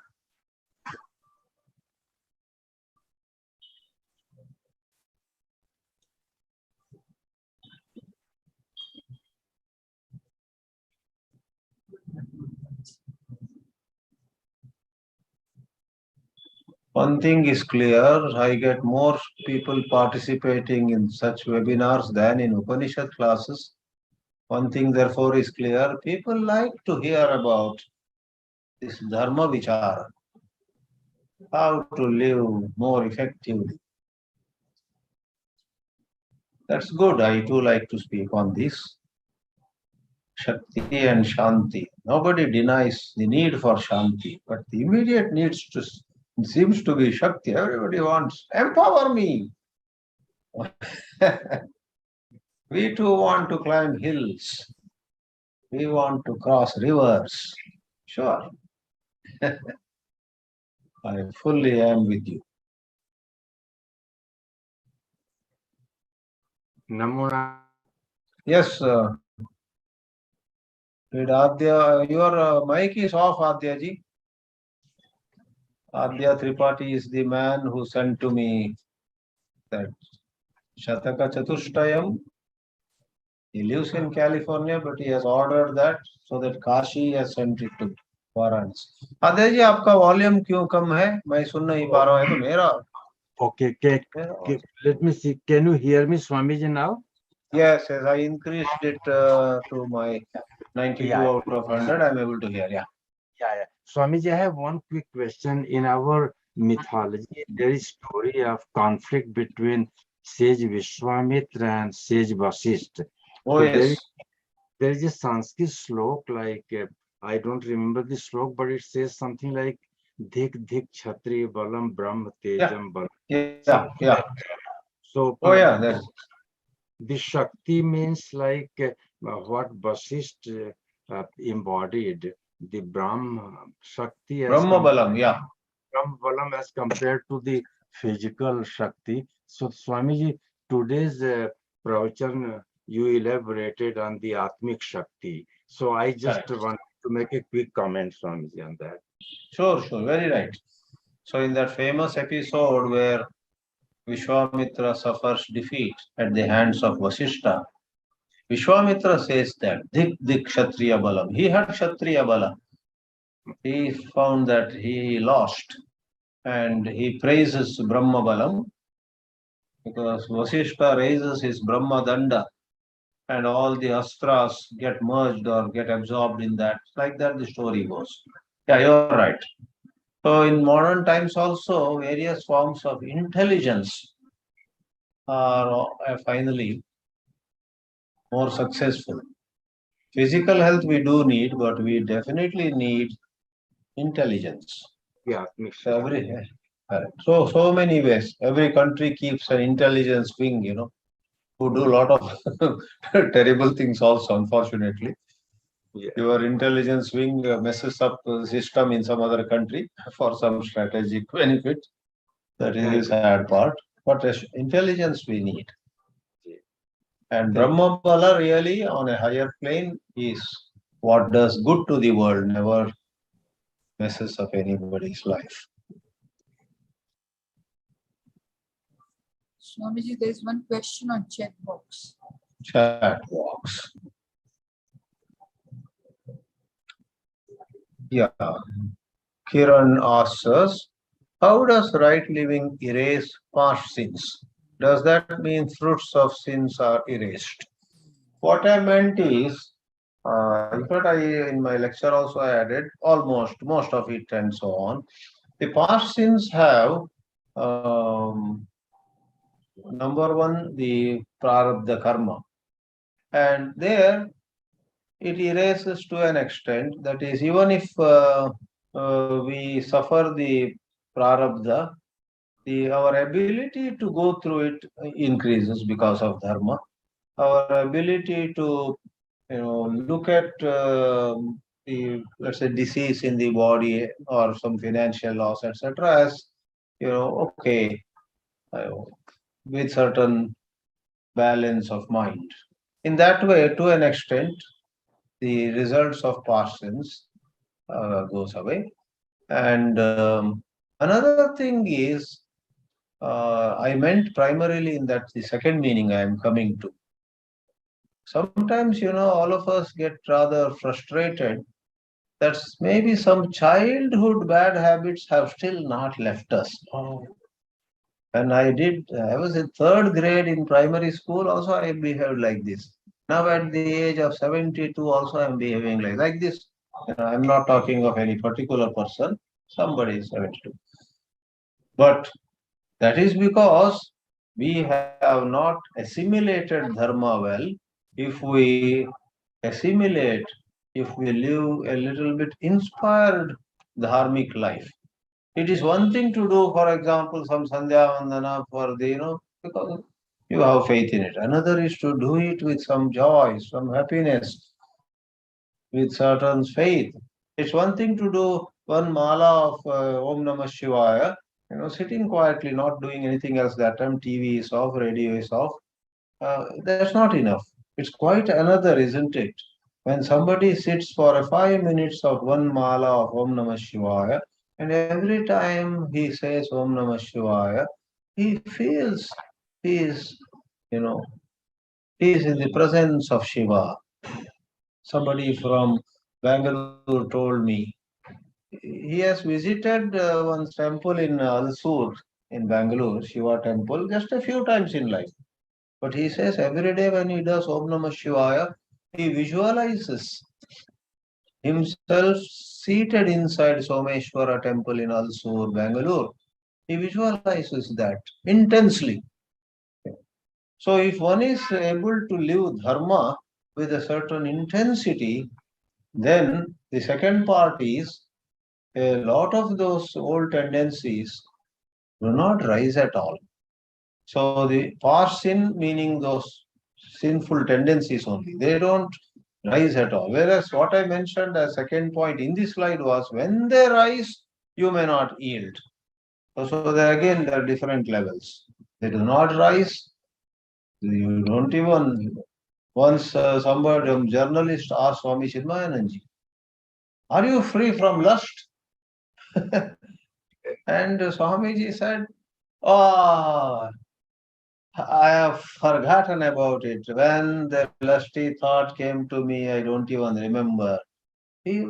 One thing is clear, I get more people participating in such webinars than in Upanishad classes. One thing, therefore, is clear, people like to hear about this dharma vichara, how to live more effectively. That's good. I too like to speak on this. Shakti and Shanti. Nobody denies the need for Shanti, but the immediate seems to be Shakti. Everybody wants, empower me. We too want to climb hills. We want to cross rivers. Sure. I fully am with you. Namuna. Yes, did Adya, your mic is off, Adya ji. Adya Tripathi is the man who sent to me that Shataka Chatushtayam. He lives in California, but he has ordered that so that Kashi has sent it to Varanasi. Adya ji, आपका volume क्यों कम है? मैं सुन नहीं पा रहा है तो मेरा. Okay, let me see. Can you hear me, Swamiji, now? Yes, yes, I increased it to my 92 out of 100. I'm able to hear. Yeah. Yeah. Swamiji, I have one quick question. In our mythology, there is story of conflict between sage Vishwamitra and sage Vasishtha. Oh, So yes. there is a Sanskrit slok, like I don't remember the slok, but it says something like Dik Dik Chhatri Balam Brahma Tejam Balam. Yeah. So Oh, yeah. That's the Shakti means like what Vasishtha embodied, the Brahma Shakti as Brahma Balam. Yeah. Brahma Balam as compared to the physical Shakti. So Swamiji, today's pravachan, you elaborated on the Atmic Shakti. So I just Correct. want to make a quick comment, Swamiji, on that. Sure. Very right. So, in that famous episode where Vishwamitra suffers defeat at the hands of Vasishtha, Vishwamitra says that Dik Dik Kshatriya Balam. He had Kshatriya Balam. He found that he lost and he praises Brahma Balam because Vasishtha raises his Brahma Danda and all the astras get merged or get absorbed in that. Like that, the story goes. Yeah, you're right. So, in modern times, also, various forms of intelligence are finally more successful. Physical health we do need, but we definitely need intelligence. Yeah, Atmic So, Shakti. so many ways. Every country keeps an intelligence wing, who do a lot of terrible things also, unfortunately. Yeah. Your intelligence wing messes up the system in some other country for some strategic benefit. That is the sad part. But intelligence we need. And Brahma Bala really on a higher plane is what does good to the world, never messes up anybody's life. Swamiji, there is one question on chat box. Chat box. Yeah. Kiran asks us, how does right living erase past sins? Does that mean fruits of sins are erased? What I meant is, in fact, in my lecture also I added most of it and so on. The past sins have number one, the prarabdha karma, and there it erases to an extent. That is, even if we suffer the prarabdha, our ability to go through it increases because of dharma. Our ability to look at the, let's say, disease in the body or some financial loss, etc., as okay, uh, with certain balance of mind. In that way, to an extent, the results of past sins goes away. And another thing is, I meant primarily in that the second meaning I am coming to. Sometimes, all of us get rather frustrated that maybe some childhood bad habits have still not left us. Oh. And I was in third grade in primary school, also I behaved like this. Now at the age of 72, also I'm behaving like this. I'm not talking of any particular person, somebody is 72. But that is because we have not assimilated dharma well. If we assimilate, if we live a little bit inspired dharmic life, it is one thing to do, for example, some Sandhya Vandana for the, because you have faith in it. Another is to do it with some joy, some happiness, with certain faith. It's one thing to do one mala of Om Namah Shivaya, sitting quietly, not doing anything else that time. TV is off, radio is off. that's not enough. It's quite another, isn't it? When somebody sits for a 5 minutes of one mala of Om Namah Shivaya, and every time he says Om Namah Shivaya, he feels he is, you know, he is in the presence of Shiva. Somebody from Bangalore told me he has visited one's temple in Alsur in Bangalore, Shiva temple, just a few times in life. But he says every day when he does Om Namah Shivaya, he visualizes himself seated inside Someshwara temple in Alsur, Bangalore. He visualizes that intensely. So if one is able to live dharma with a certain intensity, then the second part is a lot of those old tendencies do not rise at all. So the past sin, meaning those sinful tendencies only, they don't rise at all. Whereas what I mentioned as second point in this slide was when they rise, you may not yield. So there again, there are different levels. They do not rise. You don't even. Once somebody, journalist asked Swami Chinmayananji, "Are you free from lust?" And Swamiji said, "Oh, I have forgotten about it. When the lusty thought came to me, I don't even remember." He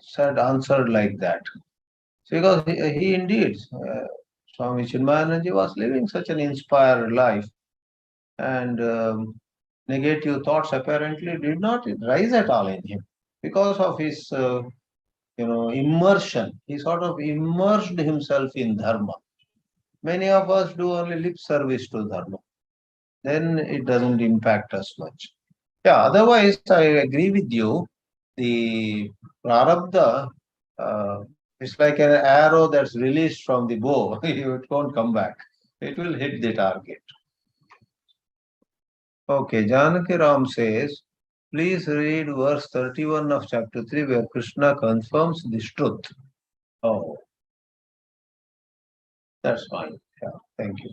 said, answered like that. Because he indeed, Swami Chinmayananji was living such an inspired life, and negative thoughts apparently did not rise at all in him because of his, immersion. He sort of immersed himself in dharma. Many of us do only lip service to dharma. Then it doesn't impact us much. Yeah, otherwise, I agree with you. The prarabdha is like an arrow that's released from the bow. It won't come back. It will hit the target. Okay, Janaki Ram says, please read verse 31 of chapter 3 where Krishna confirms this truth. Oh, that's fine. Yeah, thank you.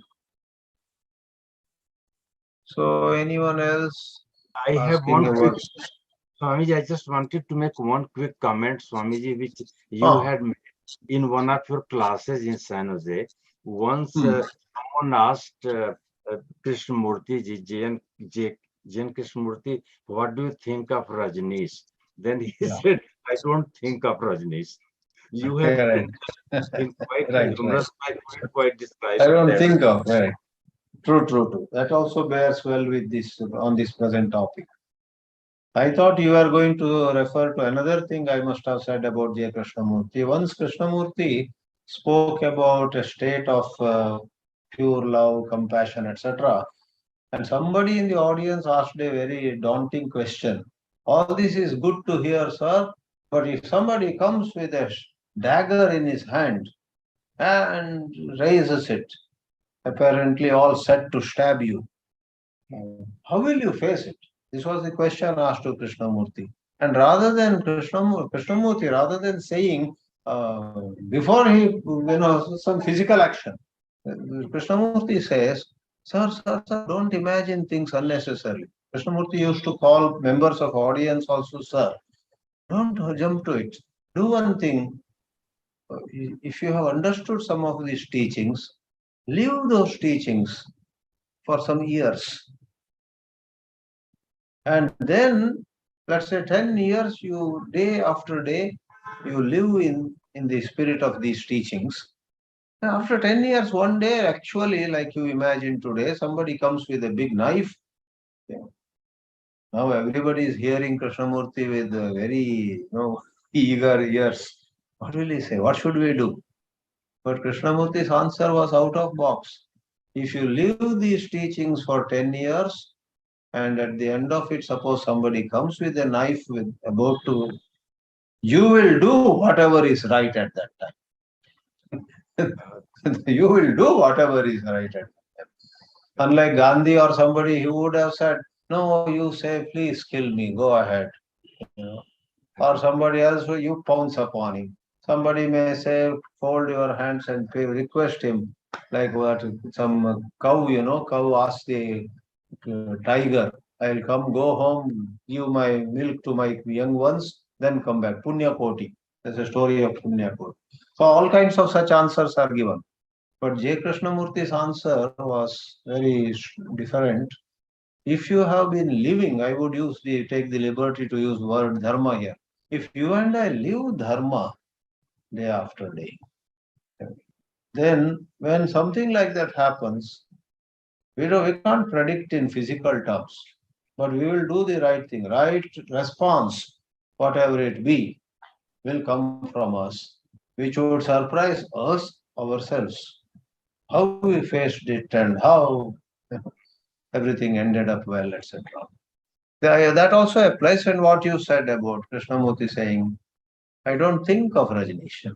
So, anyone else I have asking one quick, about? Swamiji, I just wanted to make one quick comment, Swamiji, which you Oh, had made in one of your classes in San Jose. Once hmm. someone asked Krishnamurti ji, Jain Krishnamurti, what do you think of Rajneesh? Then he Yeah. said, I don't think of Rajneesh. You have Right. been quite Right, humorous, quite I describing don't that. think of, right. True. That also bears well with this on this present topic. I thought you are going to refer to another thing I must have said about J. Krishnamurti. Once Krishnamurti spoke about a state of pure love, compassion, etc. And somebody in the audience asked a very daunting question. All this is good to hear, sir, but if somebody comes with a dagger in his hand and raises it, apparently all set to stab you, how will you face it? This was the question asked to Krishnamurti. And rather than Krishnamurti, rather than saying before he, some physical action, Krishnamurti says, sir, don't imagine things unnecessarily. Krishnamurti used to call members of audience also, sir. Don't jump to it. Do one thing. If you have understood some of these teachings, leave those teachings for some years. And then, let's say 10 years, you day after day, you live in the spirit of these teachings. And after 10 years, one day, actually, like you imagine today, somebody comes with a big knife. Now everybody is hearing Krishnamurti with very eager ears. What will he say? What should we do? But Krishnamurti's answer was out of box. If you live these teachings for 10 years, and at the end of it, suppose somebody comes with a knife with about to, you will do whatever is right at that time. You will do whatever is right at that time. Unlike Gandhi or somebody, he would have said, no, you say, please kill me, go ahead. Or somebody else, you pounce upon him. Somebody may say, fold your hands and request him, Like what some cow, cow asks the tiger, I'll come, go home, give my milk to my young ones, then come back. Punya Koti. There's a story of Punya Koti. So all kinds of such answers are given. But J. Krishnamurti's answer was very different. If you have been living, I would take the liberty to use word dharma here. If you and I live dharma day after day, then when something like that happens, we can't predict in physical terms, but we will do the right thing. Right response, whatever it be, will come from us, which would surprise us ourselves. How we faced it and how everything ended up well, etc. That also applies in what you said about Krishnamurti saying, I don't think of Rajneesh.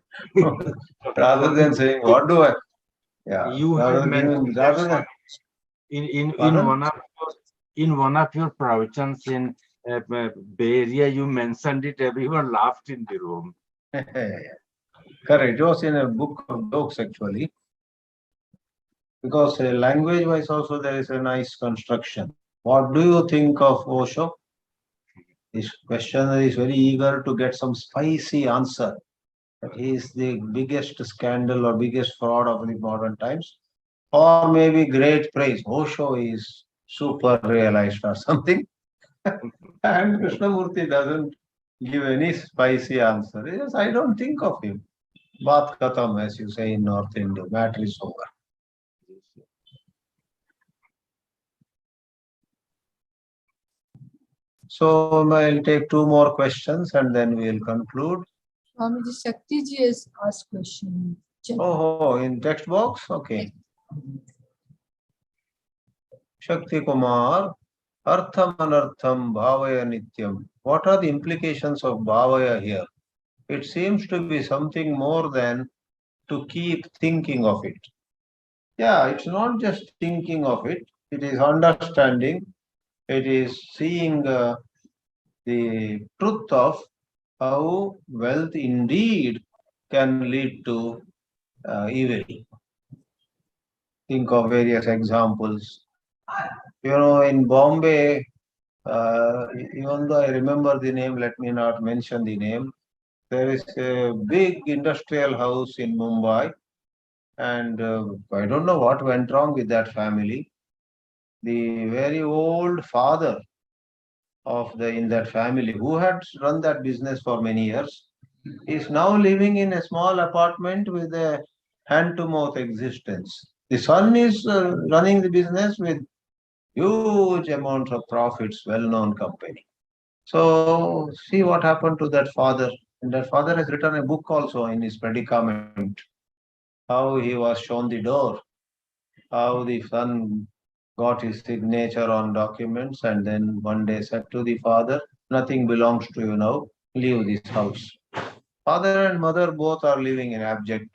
Rather than saying, what do I? Yeah, You have mentioned that rather than. in one of your pravachans in Bay Area, you mentioned it. Everyone laughed in the room. Correct. It was in a book of jokes actually, because language-wise also there is a nice construction. What do you think of Osho? This questioner is very eager to get some spicy answer. That he is the biggest scandal or biggest fraud of the modern times, or maybe great praise. Osho is super realized or something. And Krishnamurti doesn't give any spicy answer. He says, I don't think of him. Baat khatam, as you say in North India. Matter is over. So I'll take two more questions and then we'll conclude. Swamiji, Shakti ji has asked question. Oh, in text box? Okay. Shakti Kumar, Artham Anartham Bhavaya Nityam. What are the implications of Bhavaya here? It seems to be something more than to keep thinking of it. Yeah, it's not just thinking of it, it is understanding, it is seeing the truth of how wealth indeed can lead to evil. Think of various examples. In Bombay, even though I remember the name, let me not mention the name. There is a big industrial house in Mumbai, and I don't know what went wrong with that family. The very old father of in that family, who had run that business for many years, is now living in a small apartment with a hand-to-mouth existence. The son is running the business with huge amounts of profits, well-known company. So see what happened to that father. And that father has written a book also in his predicament, how he was shown the door, how the son got his signature on documents and then one day said to the father, nothing belongs to you now, leave this house. Father and mother both are living in abject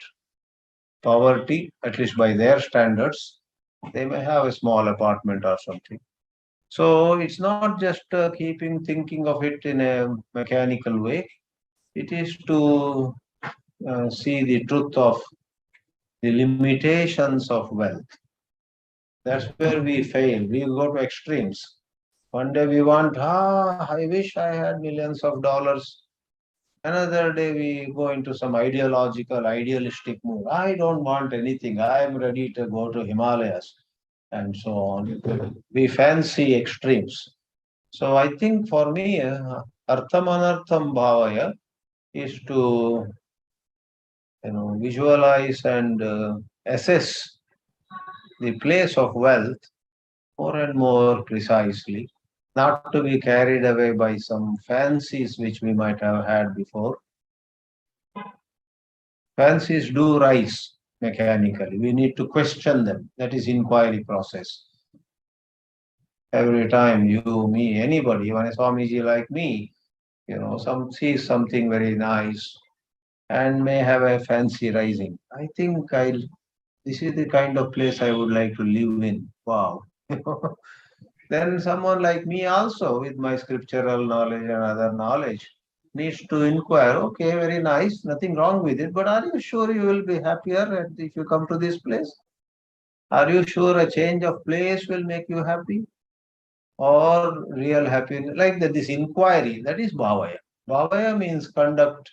poverty, at least by their standards. They may have a small apartment or something. So it's not just thinking of it in a mechanical way. It is to see the truth of the limitations of wealth. That's where we fail. We go to extremes. One day we want, I wish I had millions of dollars. Another day we go into some idealistic mood. I don't want anything. I am ready to go to Himalayas and so on. We fancy extremes. So I think for me, artham anartham bhavaya is to visualize and assess the place of wealth more and more precisely, not to be carried away by some fancies which we might have had before. Fancies do rise mechanically. We need to question them. That is inquiry process. Every time you, me, anybody, even a Swamiji like me, sees something very nice and may have a fancy rising. I think this is the kind of place I would like to live in. Wow. Then someone like me also with my scriptural knowledge and other knowledge needs to inquire, okay, very nice, nothing wrong with it, but are you sure you will be happier if you come to this place? Are you sure a change of place will make you happy? Or real happiness? Like that, this inquiry, that is bhavaya. Bhavaya means conduct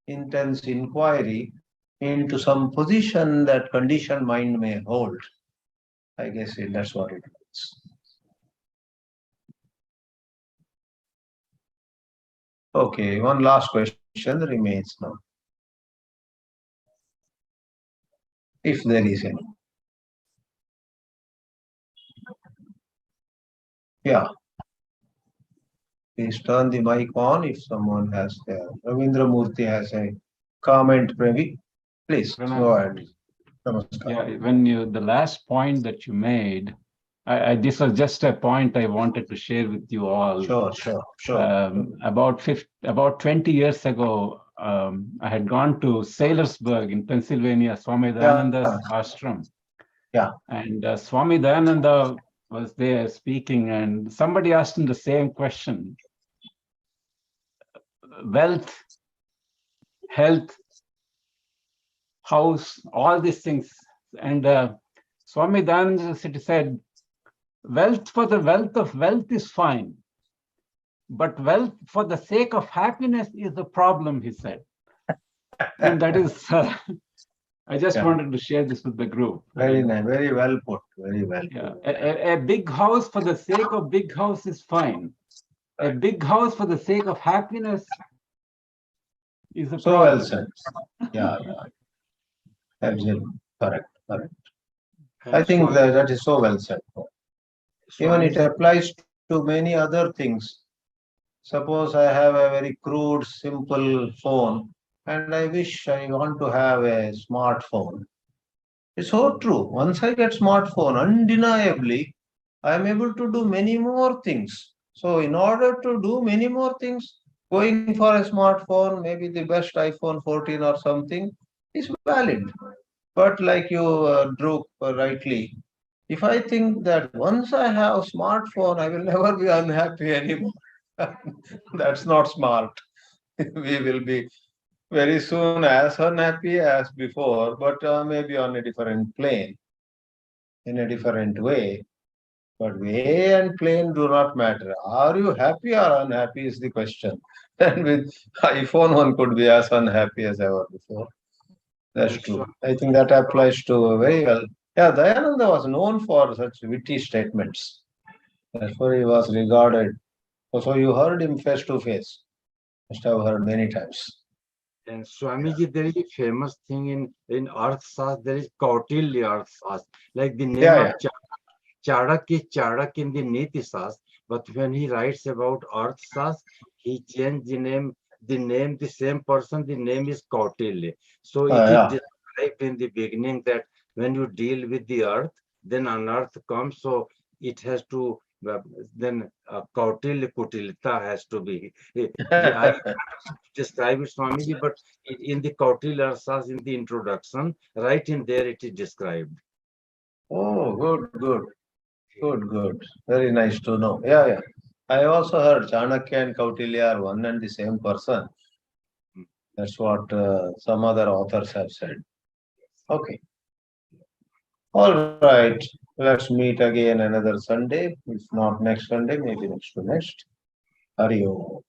intense inquiry into some position that conditioned mind may hold. I guess that's what it means. Okay, one last question remains now. If there is any. Yeah. Please turn the mic on if someone has there. Ravindra Murthy has a comment, maybe. Please go ahead. Namaskar. Yeah, the last point that you made, this was just a point I wanted to share with you all. Sure. About 20 years ago, I had gone to Saylorsburg in Pennsylvania, Swami Dayananda's ashram. Yeah. And Swami Dayananda was there speaking, and somebody asked him the same question. Wealth, health, house, all these things. And Swami Dayananda said, wealth for the wealth of wealth is fine, but wealth for the sake of happiness is the problem, he said. And that is, I just wanted to share this with the group. Very nice, very well put, very well. Yeah. A big house for the sake of big house is fine. A big house for the sake of happiness is a So problem. well said. Yeah. Absolutely. Correct. I think that is so well said. Even it applies to many other things. Suppose I have a very crude, simple phone, and I wish I want to have a smartphone. It's so true. Once I get smartphone, undeniably, I am able to do many more things. So in order to do many more things, going for a smartphone, maybe the best iPhone 14 or something, is valid. But like you drew rightly, if I think that once I have a smartphone, I will never be unhappy anymore. That's not smart. We will be very soon as unhappy as before, but maybe on a different plane, in a different way. But way and plane do not matter. Are you happy or unhappy is the question. And with iPhone, one could be as unhappy as ever before. That's true. I think that applies to very well. Yeah, Dayananda was known for such witty statements. Therefore, he was regarded. So you heard him face to face. Must have heard many times. And Swamiji, there is a famous thing in Arthasastra, there is Kautilya Arthasastra, like the name of Charak is Charak in the Niti Sastra, but when he writes about Arthasastra, he changed the same person, the name is Kautilya. So it is described in the beginning that when you deal with the earth, then unearth comes, so it has to, then Kautilya Kutilita has to be. I describe it, Swamiji, but in the Kautilya Arthasastra, in the introduction, right in there it is described. Oh, good. Very nice to know. Yeah. I also heard Chanakya and Kautilya are one and the same person. That's what some other authors have said. Okay. All right. Let's meet again another Sunday. If not next Sunday, maybe next to next. Hari Om.